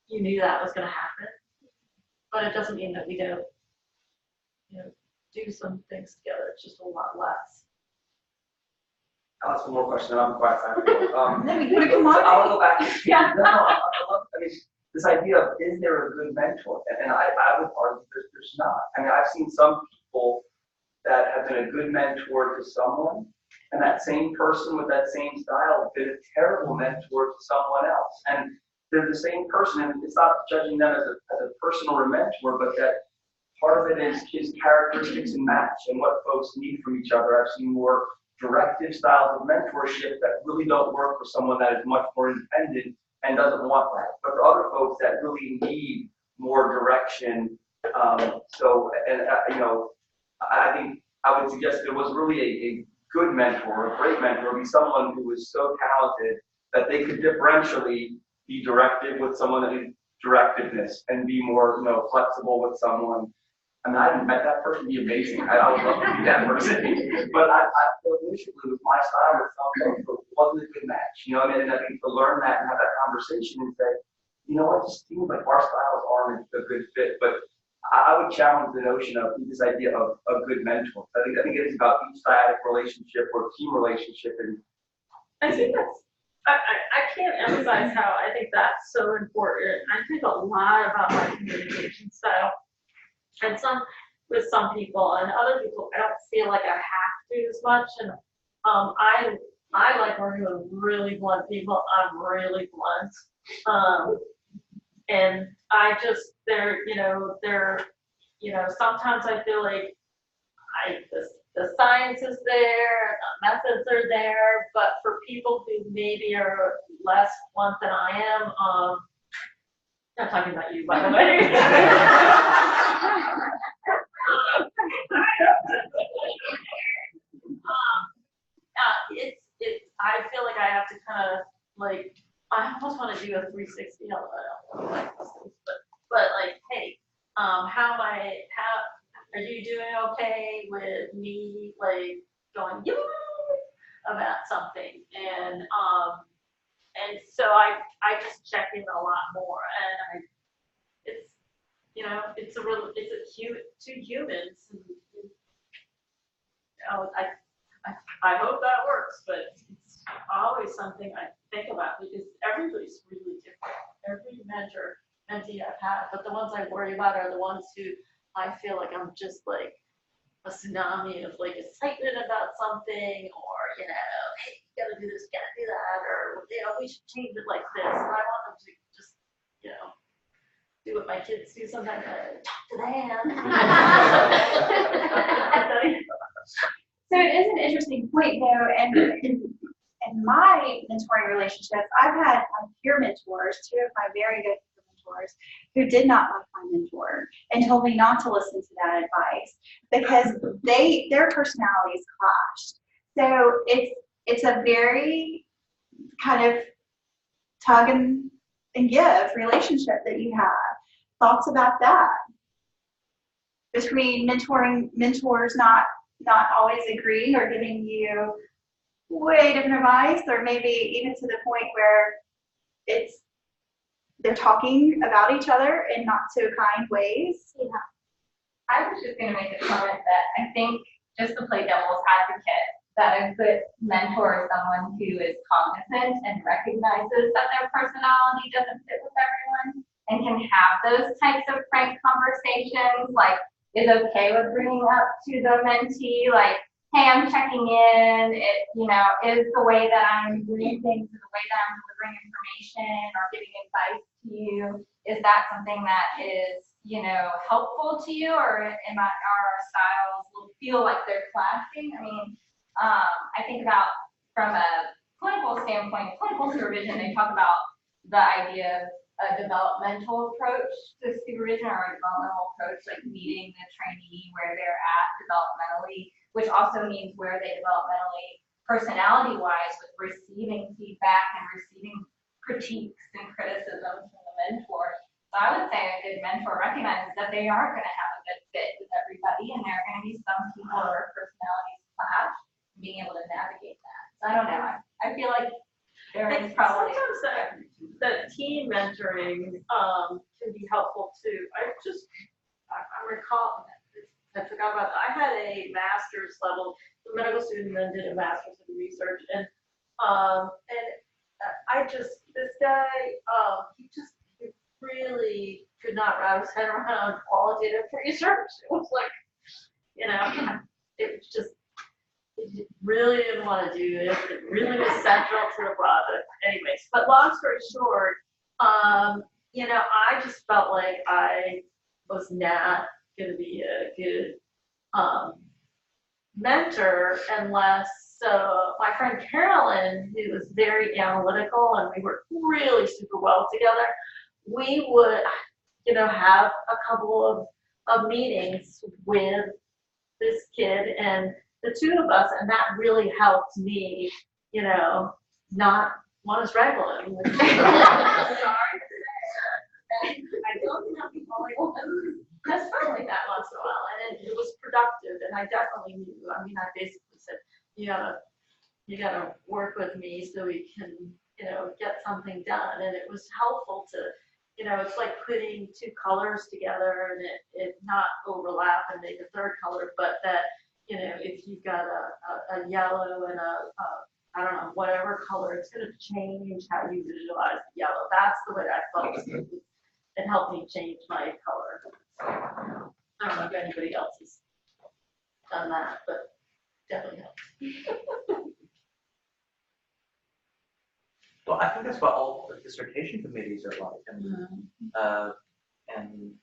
you knew that was going to happen, but it doesn't mean that we don't, do some things together. It's just a lot less. I'll ask one more question, and I'm quite thankful. Then we could come on. I want to go back to Yeah. I mean, this idea of, is there a good mentor? And I would argue there's not. I mean, I've seen some people that have been a good mentor to someone, and that same person with that same style has been a terrible mentor to someone else. And they're the same person, and it's not judging them as a person or a mentor, but that part of it is characteristics and match and what folks need from each other. I've seen more directive styles of mentorship that really don't work for someone that is much more independent and doesn't want that. But for other folks that really need more direction, I think I would suggest there was really a good mentor, a great mentor, would be someone who was so talented that they could differentially be directive with someone that needed directiveness and be more, flexible with someone. I mean, I haven't met that person. It'd be amazing. I would love to be that person. But I feel initially with my style with some folks, it wasn't a good match. And I think to learn that and have that conversation and say, it just seems like our styles aren't a good fit. But I would challenge the notion of this idea of a good mentor. I think it is about each dyadic relationship or team relationship. And I think I can't emphasize how I think that's so important. I think a lot about my communication style, and with some people, and other people, I don't feel like I have to as much. And I like working with really blunt people. I'm really blunt. And I just, sometimes I feel like the science is there, the methods are there, but for people who maybe are less blunt than I am, not talking about you, by the way. I feel like I have to kind of I almost want to do a 360 but hey, how are you doing okay with me going about something? And so I just check in a lot more, and two humans. I hope that works, but it's always something I think about because everybody's really different. Every mentee I've had, but the ones I worry about are the ones who I feel like I'm just like a tsunami of excitement about something, or hey, you gotta do this, gotta do that, or we should change it like this. And I want them to just do what my kids do sometimes. Talk to them. So it is an interesting point though, and in my mentoring relationships, I've had peer mentors, two of my very good mentors, who did not like my mentor and told me not to listen to that advice because their personalities clashed. So it's a very kind of tug and give relationship that you have. Thoughts about that? Between mentors not always agreeing or giving you way different advice, or maybe even to the point where they're talking about each other in not so kind ways. Yeah. I was just going to make a comment that I think, just to play devil's advocate, that a good mentor is someone who is cognizant and recognizes that their personality doesn't fit with everyone and can have those types of frank conversations, is okay with bringing up to the mentee, hey, I'm checking in, is the way that I'm doing things, the way that I'm delivering information or giving advice to you, is that something that is, helpful to you, or are our styles will feel like they're clashing? I mean, I think about from a clinical standpoint, clinical supervision, they talk about the idea of a developmental approach to supervision, or a developmental approach, like meeting the trainee where they're at developmentally, which also means where they developmentally, personality-wise, with receiving feedback and receiving critiques and criticism from the mentor. So I would say a good mentor recognizes that they aren't going to have a good fit with everybody, and there are going to be some people where personalities clash, and being able to navigate that. So I don't know. I feel like there is probably sometimes that team mentoring can be helpful too. I recall, I forgot about that. I had a master's level medical student, then did a master's in research, and this guy, he really could not wrap his head around qualitative research. It was like, it was just, he really didn't want to do it. It really was central to the project. Anyways, but long story short, I just felt like I was not going to be a good mentor unless my friend Carolyn, who was very analytical and we worked really super well together, we would, have a couple of meetings with this kid and the two of us, and that really helped me, not want to strangle him. Sorry. I don't think I'll be the only one that's felt like that once in a while, and it was productive, and I definitely knew. I mean, I basically said, you gotta work with me so we can, get something done, and it was helpful to, it's like putting two colors together and it not overlap and make a third color, but that, if you've got a yellow and I don't know, whatever color, it's going to change how you visualize the yellow. That's the way I felt. It helped me change my color. I don't know if anybody else has done that, but definitely helps. Well, I think that's what all the dissertation committees are like. And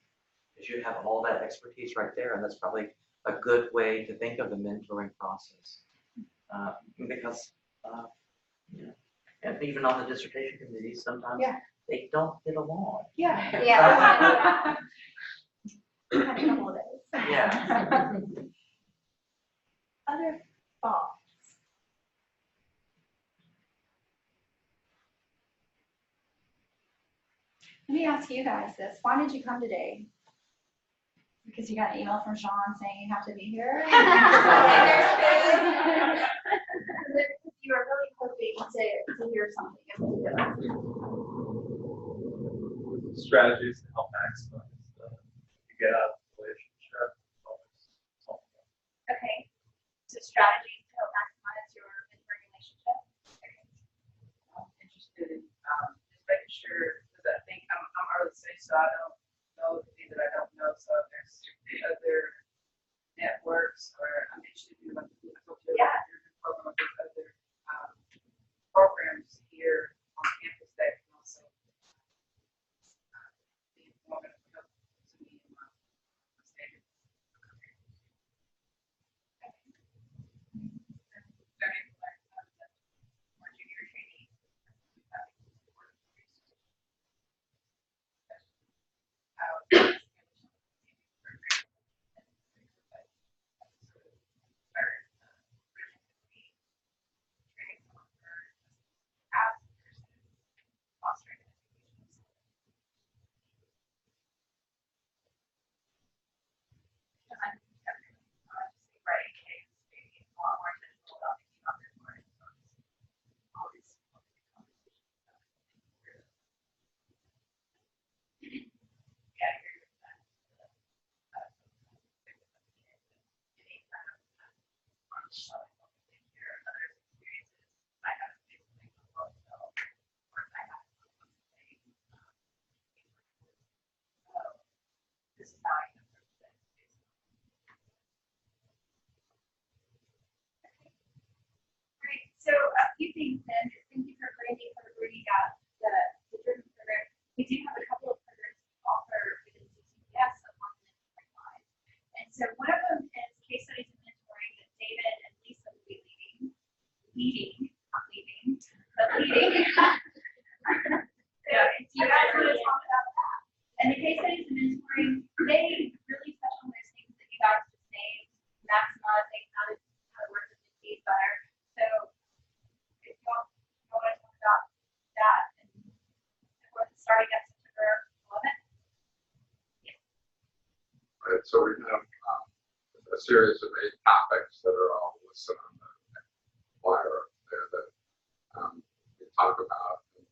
you have all that expertise right there, and that's probably a good way to think of the mentoring process. Because, and even on the dissertation committees, sometimes they don't get along. Yeah. Yeah. Had a couple of days. Yeah. Other thoughts? Let me ask you guys this. Why did you come today? Because you got an email from Sean saying you have to be here? You were really hoping to hear something in particular. Strategies to help maximize to get out of the relationship. Okay. So strategies to help maximize your mentoring relationship. Okay. I'm interested in just making sure, because I think I'm early stage, so I don't know the things that I don't know. So if there's other networks, or I'm interested in like program with other programs here on campus that can also be informative to me in my statement. so we have a series of 8 topics that are all listed on the flyer there that we talk about. And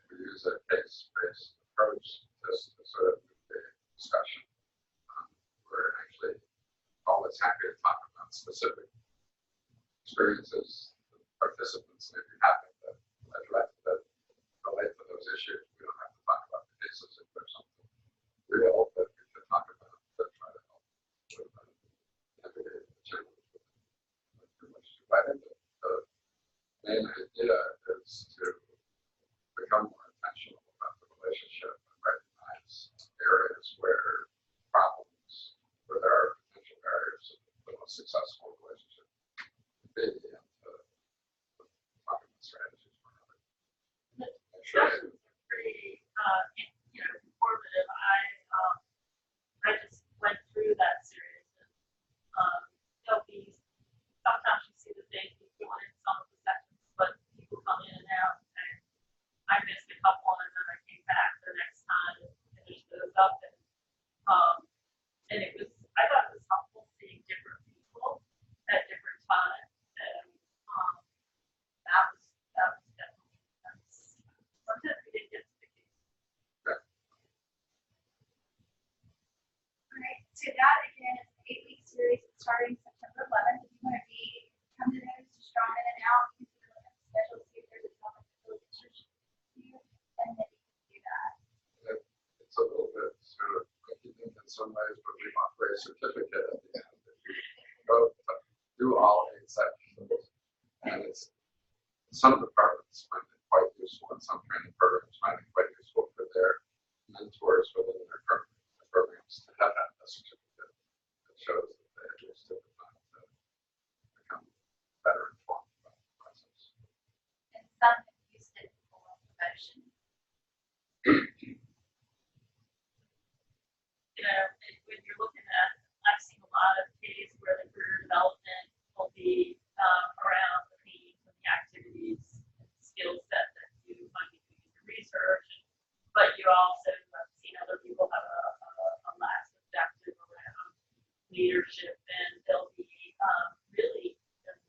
we use a case-based approach to sort of the discussion. We're actually always happy to talk about specific experiences of participants. And if you happen to relate to those issues, we don't have to talk about the cases if there's something real that we can talk about to try to help with navigating the challenge. Pretty much too bad. The main idea is to become more intentional about the relationship and recognize areas where problems, where there are potential barriers to the most successful relationship can be, and talk about strategies for it. Discussions are pretty, informative. I just went through that series. And, there'll be, sometimes you see the same people in some of the sections, but people come in and out. And I missed a couple, and then I came back the next time and finished those up. And it was, I thought it was helpful seeing different people at different times. And that was definitely nice. Sometimes we didn't get to the case. All right, so that again is an 8-week series starting September 11th. If you want to come to those to strong in and out, you can look at the schedule, see if there's a topic that really interests you, and then you can do that. It's a little bit sort of confusing in some ways, but we offer a certificate at the end. If you go through all 8 sections, and some departments find it quite useful, and some training programs find it quite useful for their mentors within their programs to have that certificate that shows that they at least took the time to become better informed about the process. And some have used it for promotion. When you're looking at, I've seen a lot of cases where the career development will be around the themes and the activities and skill set that you might be doing your research. But you also have seen other people have a last objective around leadership, and they'll be really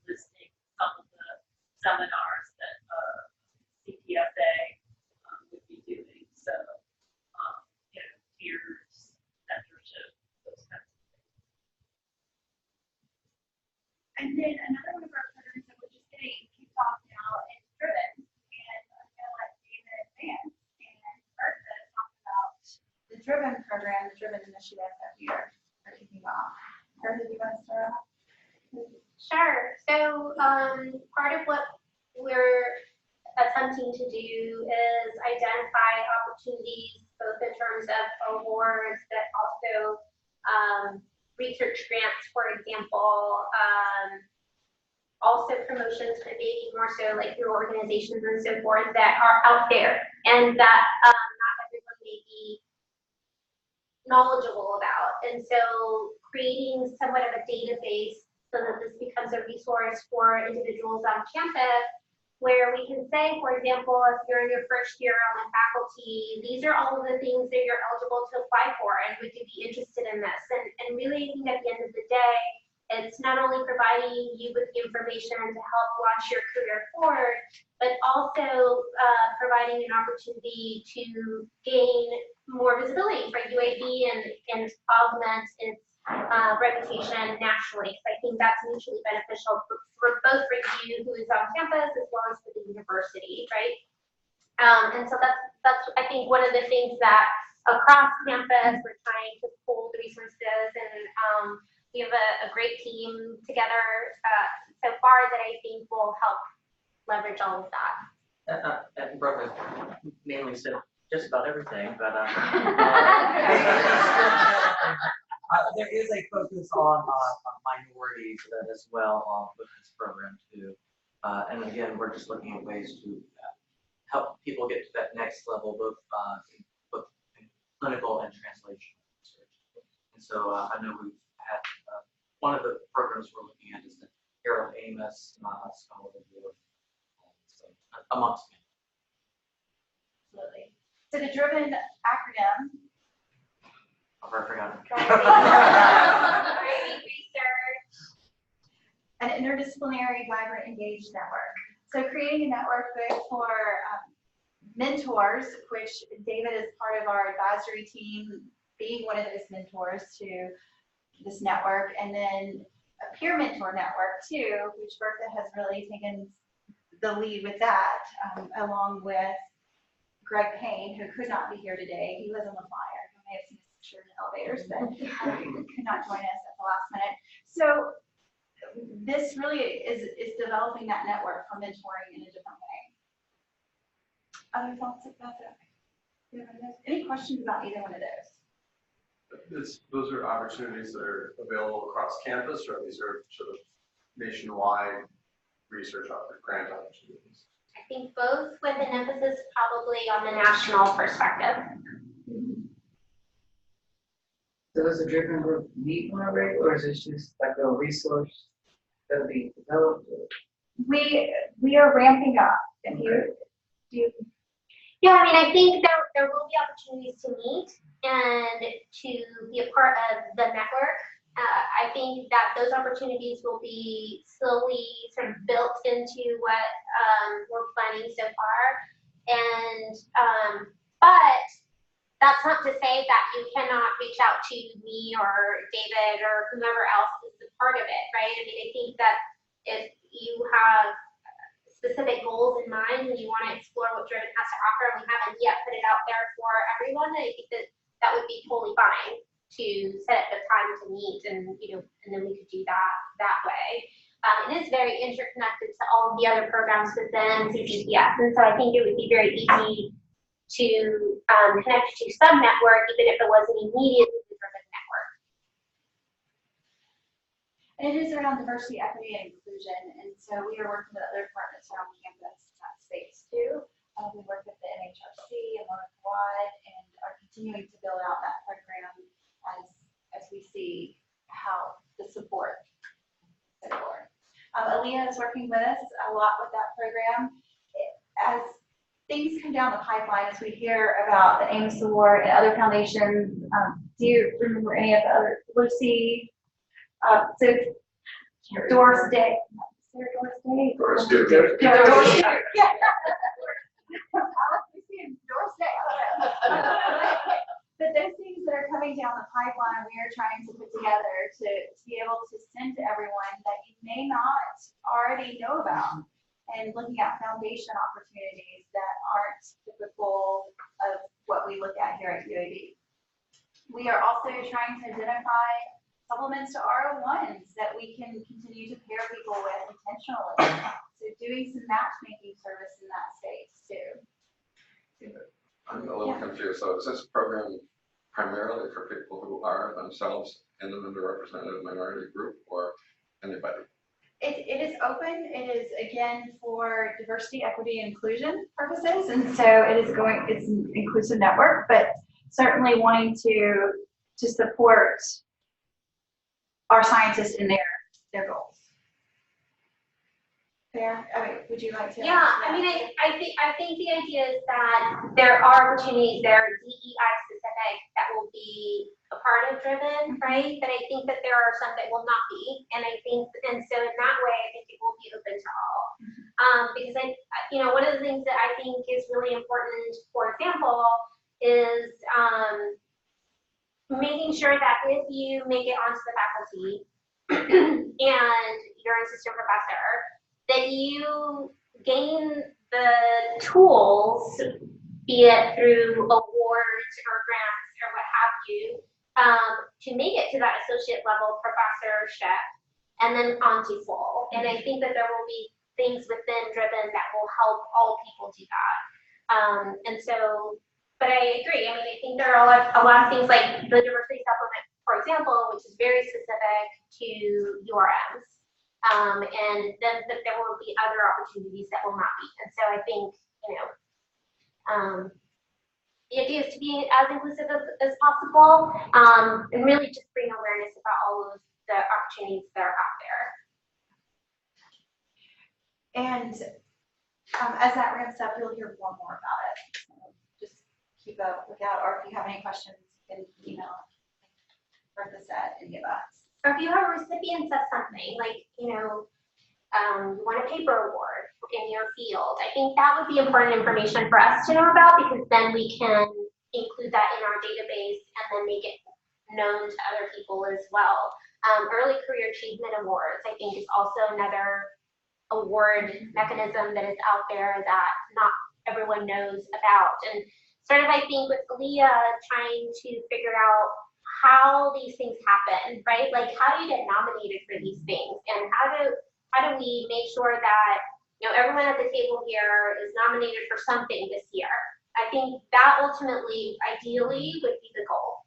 listing some of the seminars that CPSA would be doing. So, peers, mentorship, those kinds of things. And then another one of our programs that we're just getting kicked off now is Driven. And I'm going to let David advance and Bertha talk about the Driven program, the Driven initiative that we are kicking off. Bertha, do you want to start off? Sure. So part of what we're attempting to do is identify opportunities, both in terms of awards, but also research grants, for example, also promotions, but maybe more so like through organizations and so forth that are out there and that not everyone may be knowledgeable about. And so creating somewhat of a database so that this becomes a resource for individuals on campus, where we can say, for example, if you're in your first year on the faculty, these are all of the things that you're eligible to apply for, and would you be interested in this? And really, I think at the end of the day, it's not only providing you with the information to help launch your career forward, but also providing an opportunity to gain more visibility for UAB and augment its reputation nationally. So I think that's mutually beneficial for both for you who is on campus as well as for the university, right? And so that's I think one of the things that across campus we're trying to pull the resources, and we have a great team together so far that I think will help leverage all of that. And Brooke mainly said just about everything, but there is a focus on minorities as well with this program too. And again, we're just looking at ways to help people get to that next level, both in clinical and translational research. And so I know we've had one of the programs we're looking at is the Harold Amos Scholar Award, so, amongst many. Absolutely. So the Driven acronym I forgot. Driving research. An interdisciplinary, vibrant, engaged network. So creating a network both for mentors, which David is part of our advisory team, being one of those mentors to this network, and then a peer mentor network too, which Bertha has really taken the lead with that, along with Greg Payne, who could not be here today. He was on the flyer. You may have seen his picture in the elevators, but could not join us at the last minute. So this really is developing that network for mentoring in a different way. Other thoughts about that? Any questions about either one of those? Those are opportunities that are available across campus, or these are sort of nationwide research grant opportunities? I think both, with an emphasis probably on the national perspective. So does the Driven Group meet on a regular, or is it just like a resource that'll be developed? We are ramping up. And you Yeah, I mean, I think there will be opportunities to meet and to be a part of the network. I think that those opportunities will be slowly sort of built into what we're planning so far. And, but that's not to say that you cannot reach out to me or David or whomever else is a part of it, right? I mean, I think that if you have specific goals in mind and you want to explore what Driven has to offer, and we haven't yet put it out there for everyone, I think that would be totally fine to set up the time to meet, and and then we could do that way. It is very interconnected to all of the other programs within CCPS, and so I think it would be very easy to connect to some network, even if it wasn't immediately the Driven network. And it is around diversity, equity, and inclusion. And so we are working with other departments around campus in that space too. We work with the NHRC and Monica Wide, and are continuing to build out that program as we see how the support is going. Aaliyah is working with us a lot with that program. As things come down the pipeline, as we hear about the Amos Award and other foundations, do you remember any of the other, Lucy? So Doris Day. Is there Doris Day? Doris Day. Doris Day. Yeah. Doris Day. But those things that are coming down the pipeline, we are trying to put together to be able to send to everyone that you may not already know about, and looking at foundation opportunities that aren't typical of what we look at here at UAB. We are also trying to identify supplements to R01s that we can continue to pair people with intentionally. So doing some matchmaking service in that space too. I'm a little confused. So is this program primarily for people who are themselves in an underrepresented minority group, or anybody? It is open. It is, again, for diversity, equity, and inclusion purposes. And so it's an inclusive network, but certainly wanting to support our scientists in their goals. Fair? I mean, would you like to? Yeah, I mean, I think the idea is that there are opportunities there, DEI specific, that will be a part of Driven, right? But I think that there are some that will not be, and so in that way, I think it will be open to all. Because one of the things that I think is really important, for example, is making sure that if you make it onto the faculty and you're an assistant professor, that you gain the tools, be it through awards or grants or what have you, to make it to that associate level professorship and then onto full. And I think that there will be things within Driven that will help all people do that. But I agree. I mean, I think there are a lot of things like the diversity supplement, for example, which is very specific to URMs. And then there will be other opportunities that will not be. And so I think, the idea is to be as inclusive as possible, and really just bring awareness about all of the opportunities that are out there. And as that ramps up, you'll hear more and more about it. So just keep a lookout, or if you have any questions, you can email. Bertha said, any of us. Or if you have recipients of something, like, you won a paper award in your field, I think that would be important information for us to know about, because then we can include that in our database and then make it known to other people as well. Early Career Achievement Awards, I think, is also another award mechanism that is out there that not everyone knows about. And sort of, I think, with Leah trying to figure out how these things happen, right? Like, how do you get nominated for these things? And how do we make sure that, everyone at the table here is nominated for something this year? I think that ultimately, ideally, would be the goal.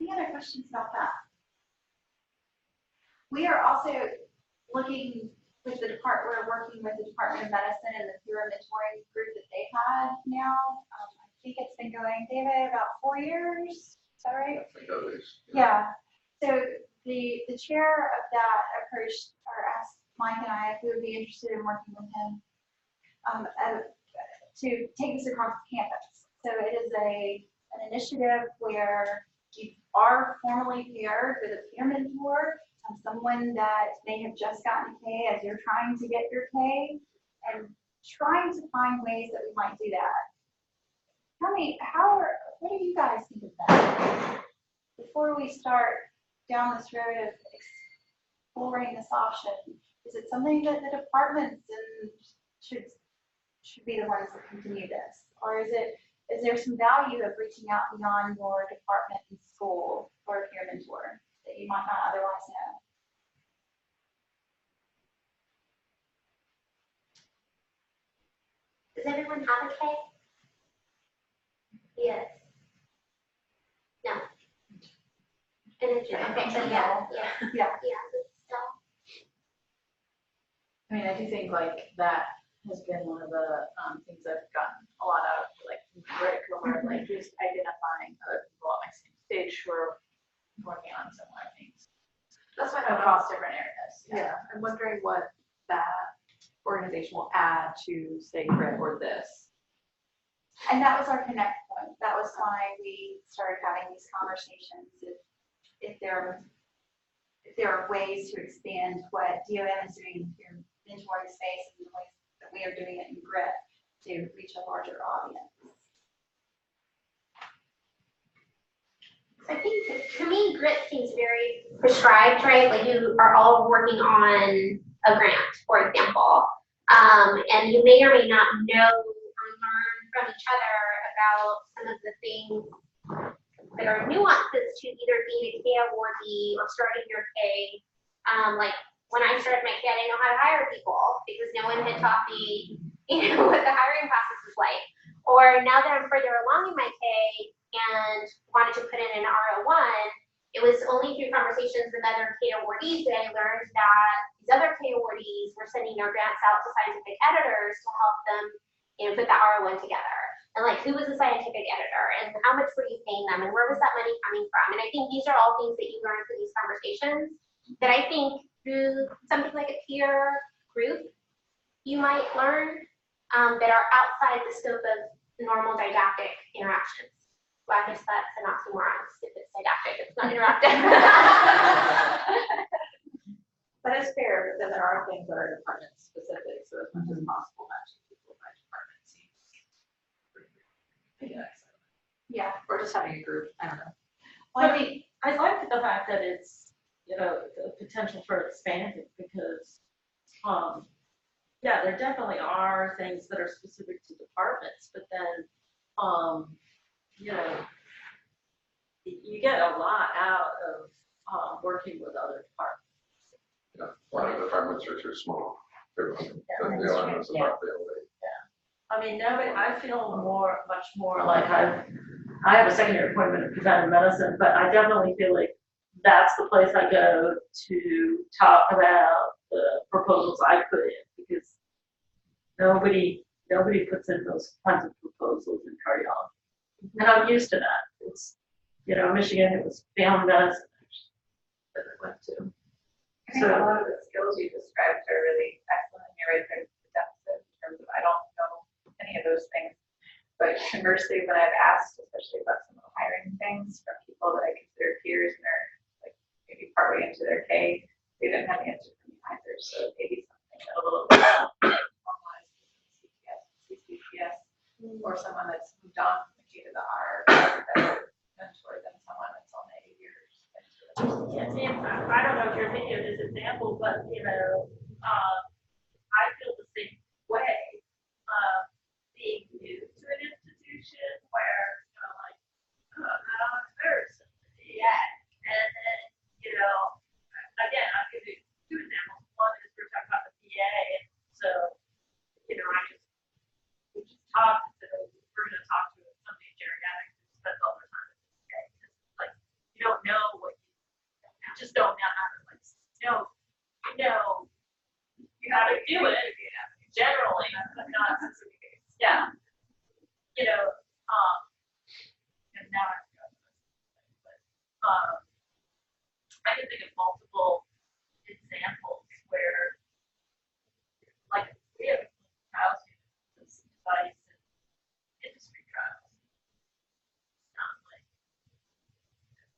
Any other questions about that? We are also looking with we're working with the Department of Medicine and the peer mentoring group that they've had now. I think it's been going, David, about 4 years. Is that right? I think at least. Yeah. So the chair of that approached or asked Mike and I if we would be interested in working with him to take this across the campus. So it is an initiative where you are formally paired with a peer mentor, someone that may have just gotten K as you're trying to get your K, and trying to find ways that we might do that. Tell me, what do you guys think of that? Before we start down this road of exploring this option, is it something that the departments should be the ones that continue this? Or is there some value of reaching out beyond your department and school for a peer mentor that you might not otherwise know? Does everyone have a K? Yes. No. Okay, so yeah. So. I mean, I do think like that has been one of the things I've gotten a lot out of, like Rick, where like just identifying other people on my same stage who are working on similar things. That's what Across different areas. Yeah, I'm wondering what that organization will add to, say, Grit or this. And that was our connect point. That was why we started having these conversations. If there are ways to expand what DOM is doing in peer mentoring space and the ways that we are doing it in Grit to reach a larger audience. I think to me, Grit seems very prescribed, right? Like you are all working on a grant, for example, and you may or may not know or learn from each other about some of the things that are nuances to either being a K awardee or starting your K. Like when I started my K, I didn't know how to hire people because no one had taught me, what the hiring process was like. Or now that I'm further along in my K and wanted to put in an R01, it was only through conversations with other K awardees that I learned that these other K awardees were sending their grants out to scientific editors to help them, put the R01 together. And like, who was the scientific editor and how much were you paying them and where was that money coming from? And I think these are all things that you learn through these conversations that I think through something like a peer group, you might learn that are outside the scope of normal didactic interactions. Well, I guess that's an oxymoron. If it's didactic, it's not interactive. That is fair, but then there are things that are department specific, so as much as possible, matching people by department seems. Yeah. Or just having a group, I don't know. Well, I mean, I like the fact that it's, the potential for expanding because, yeah, there definitely are things that are specific to departments, but then, you get a lot out of working with other departments. Yeah, a lot of departments are too small. The elements of our building. I mean, nobody, I feel much more like I have a secondary appointment in preventive medicine, but I definitely feel like that's the place I go to talk about the proposals I put in because nobody puts in those kinds of proposals in cardiology. And I'm used to that. It's, Michigan, it was family medicine that I went to. I think a lot of the skills you described are really excellent, and you're right there with the deficit in terms of I don't know any of those things. But conversely, when I've asked, especially about some more someone that's moved on from the K to the R, better mentor than someone that's only 8 years into it. Yeah, and I don't know if you're thinking of this example, but, I feel the same way, being new to an institution where, like, I don't embarrass somebody. Yeah. And then, again, I'll give you two examples. One is we're talking about the PA, and so, we just talked, and so we're gonna talk to somebody in geriatrics who spends all their time in the PA. Like, you don't know what you just don't know how to, like, you know how to do it generally, but not, yeah. And now I've got this, but, I can think of multiple examples where, like, we have trials units, device and industry trials. It's not like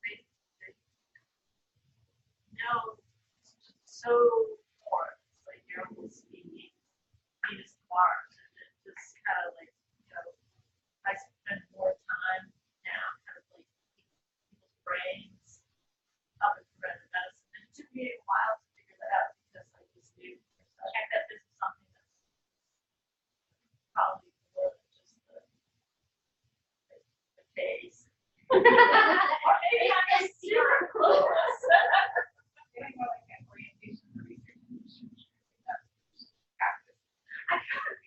they know it's just so foreign. It's like you're almost speaking Venus Mars, and it just kind of like, I spend more time now kind of like people's brains up in preventive medicine. And it took me a while to figure that out because I just knew that this is something that's probably more than just the case. Or maybe I'm just super close. Doing more like an orientation for research. I kind of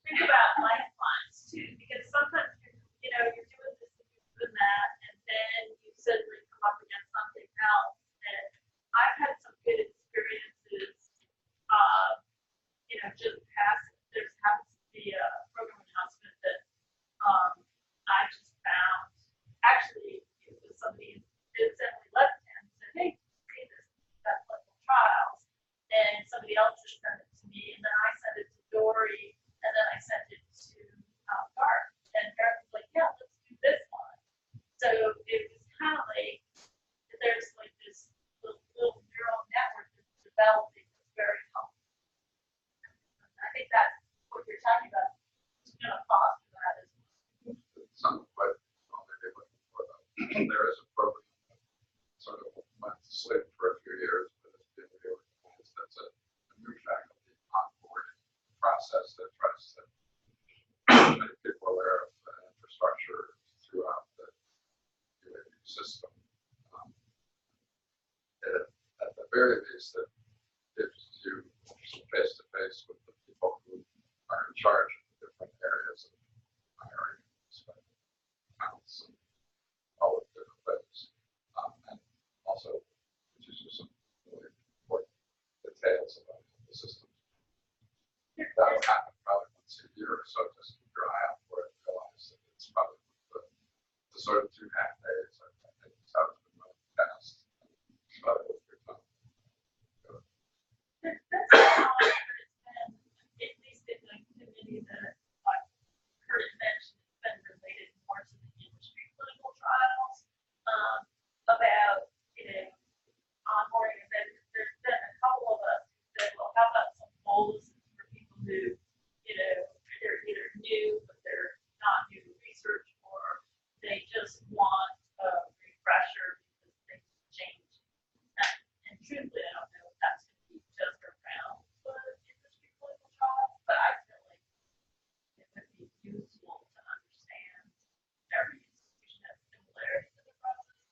think about lifelines too, because sometimes you're doing this and you're doing that, and then you suddenly come up against something else. And I've had some good experiences. Just past there's happens to be a program announcement that I just found. Actually, it was somebody who suddenly left and said, "Hey, see this that clinical trials," and somebody else just sent it to me, and then I sent it to Dory, and then I sent it to Garth, and Garth was like, "Yeah, let's do this one." So it was kind of like there's like this little neural network that's developing that's very helpful. I think that's what you're talking about. It's going to foster that as well. Some what they looking for though. There is a program that sort of went to sleep for a few years, but it's been reorganized. That's a new faculty onboarding process that tries to make people aware of the infrastructure throughout the UAB system. At the very least, it gives you face to face with the people who are in charge of the different areas of hiring, accounts, and all of the different things. And also teaches you some really important details about the system. That will happen probably once a year or so. Just keep your eye out for it and realize that it's probably the sort of 2.5 days. I think it's how it's been running past. Probably with your time. That's how it's been, at least in the committee that Kurt mentioned, it's been related more to the industry clinical trials, about, onboarding, and then there's been a couple of us who said, well, how about some boluses for people who, they're either new, but they're not new to research, or they just want a refresher because things change. And truthfully, I don't know if that's going to be just around the industry clinical trials, but I feel like it would be useful to understand every institution has similarities in the process.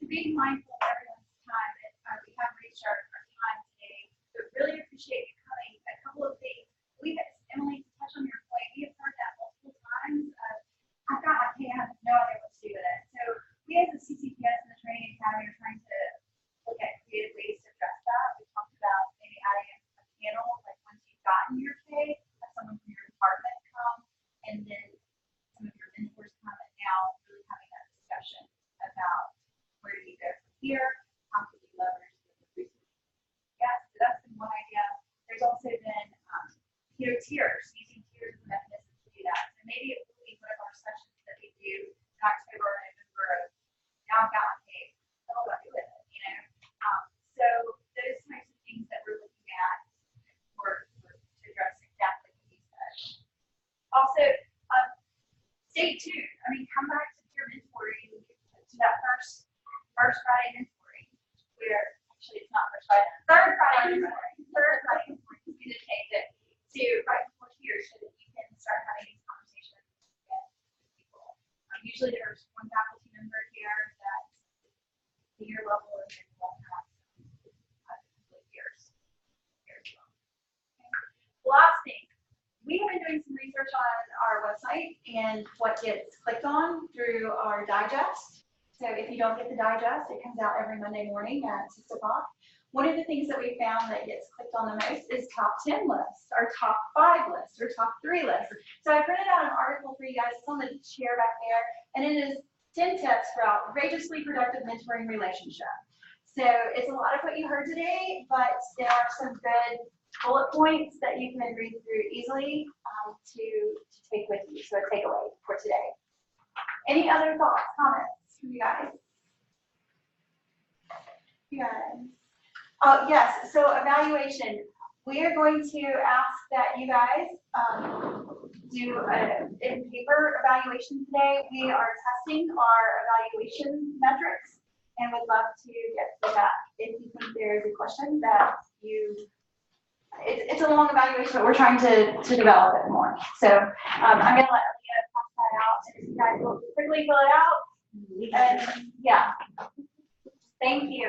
To be mindful of everyone's time, and we have reached our time today, so really appreciate you coming. A couple of things, Emily, to touch on your point, we have heard that multiple times. I've got my pay, I have no idea what to do with it. So we as a CCPS and the Training Academy are trying to look at creative ways to address that. We talked about maybe adding a panel, like once you've gotten your pay, have someone from your department come, and then some of your mentors come, and now really having that discussion about where do you go from here, how can you leverage the research. Yeah, so that's been one idea. There's also been, tiers, using tiers as a mechanism to do that. So maybe it will be one of our sessions that we do in October and November. Now I've got my pay, what do I do with it, So those types of things that we're looking at for to address exactly what you said. Also, I mean, come back to your mentoring, to that first Friday mentoring, where, actually, it's not first Friday, third Friday mentoring, you need to change it to right before here, so that you can start having these conversations with people. Usually there's one faculty member here that's senior level, and then we'll have years. Last thing, we have been doing some research on our website and what gets clicked on through our digest. So if you don't get the digest, it comes out every Monday morning at 6 o'clock. One of the things that we found that gets clicked on the most is top 10 lists, or top 5 lists, or top 3 lists. So I printed out an article for you guys. It's on the chair back there, and it is 10 tips for outrageously productive mentoring relationship. So it's a lot of what you heard today, but there are some good bullet points that you can read through easily to take with you. So a takeaway for today. Any other thoughts, comments from you guys? You guys? Oh, yes, so evaluation. We are going to ask that you guys do an in-paper evaluation today. We are testing our evaluation metrics and would love to get feedback if you think there is a question that it's a long evaluation, but we're trying to develop it more. So I'm going to let Leah pass that out, and you guys will quickly fill it out. And yeah, thank you.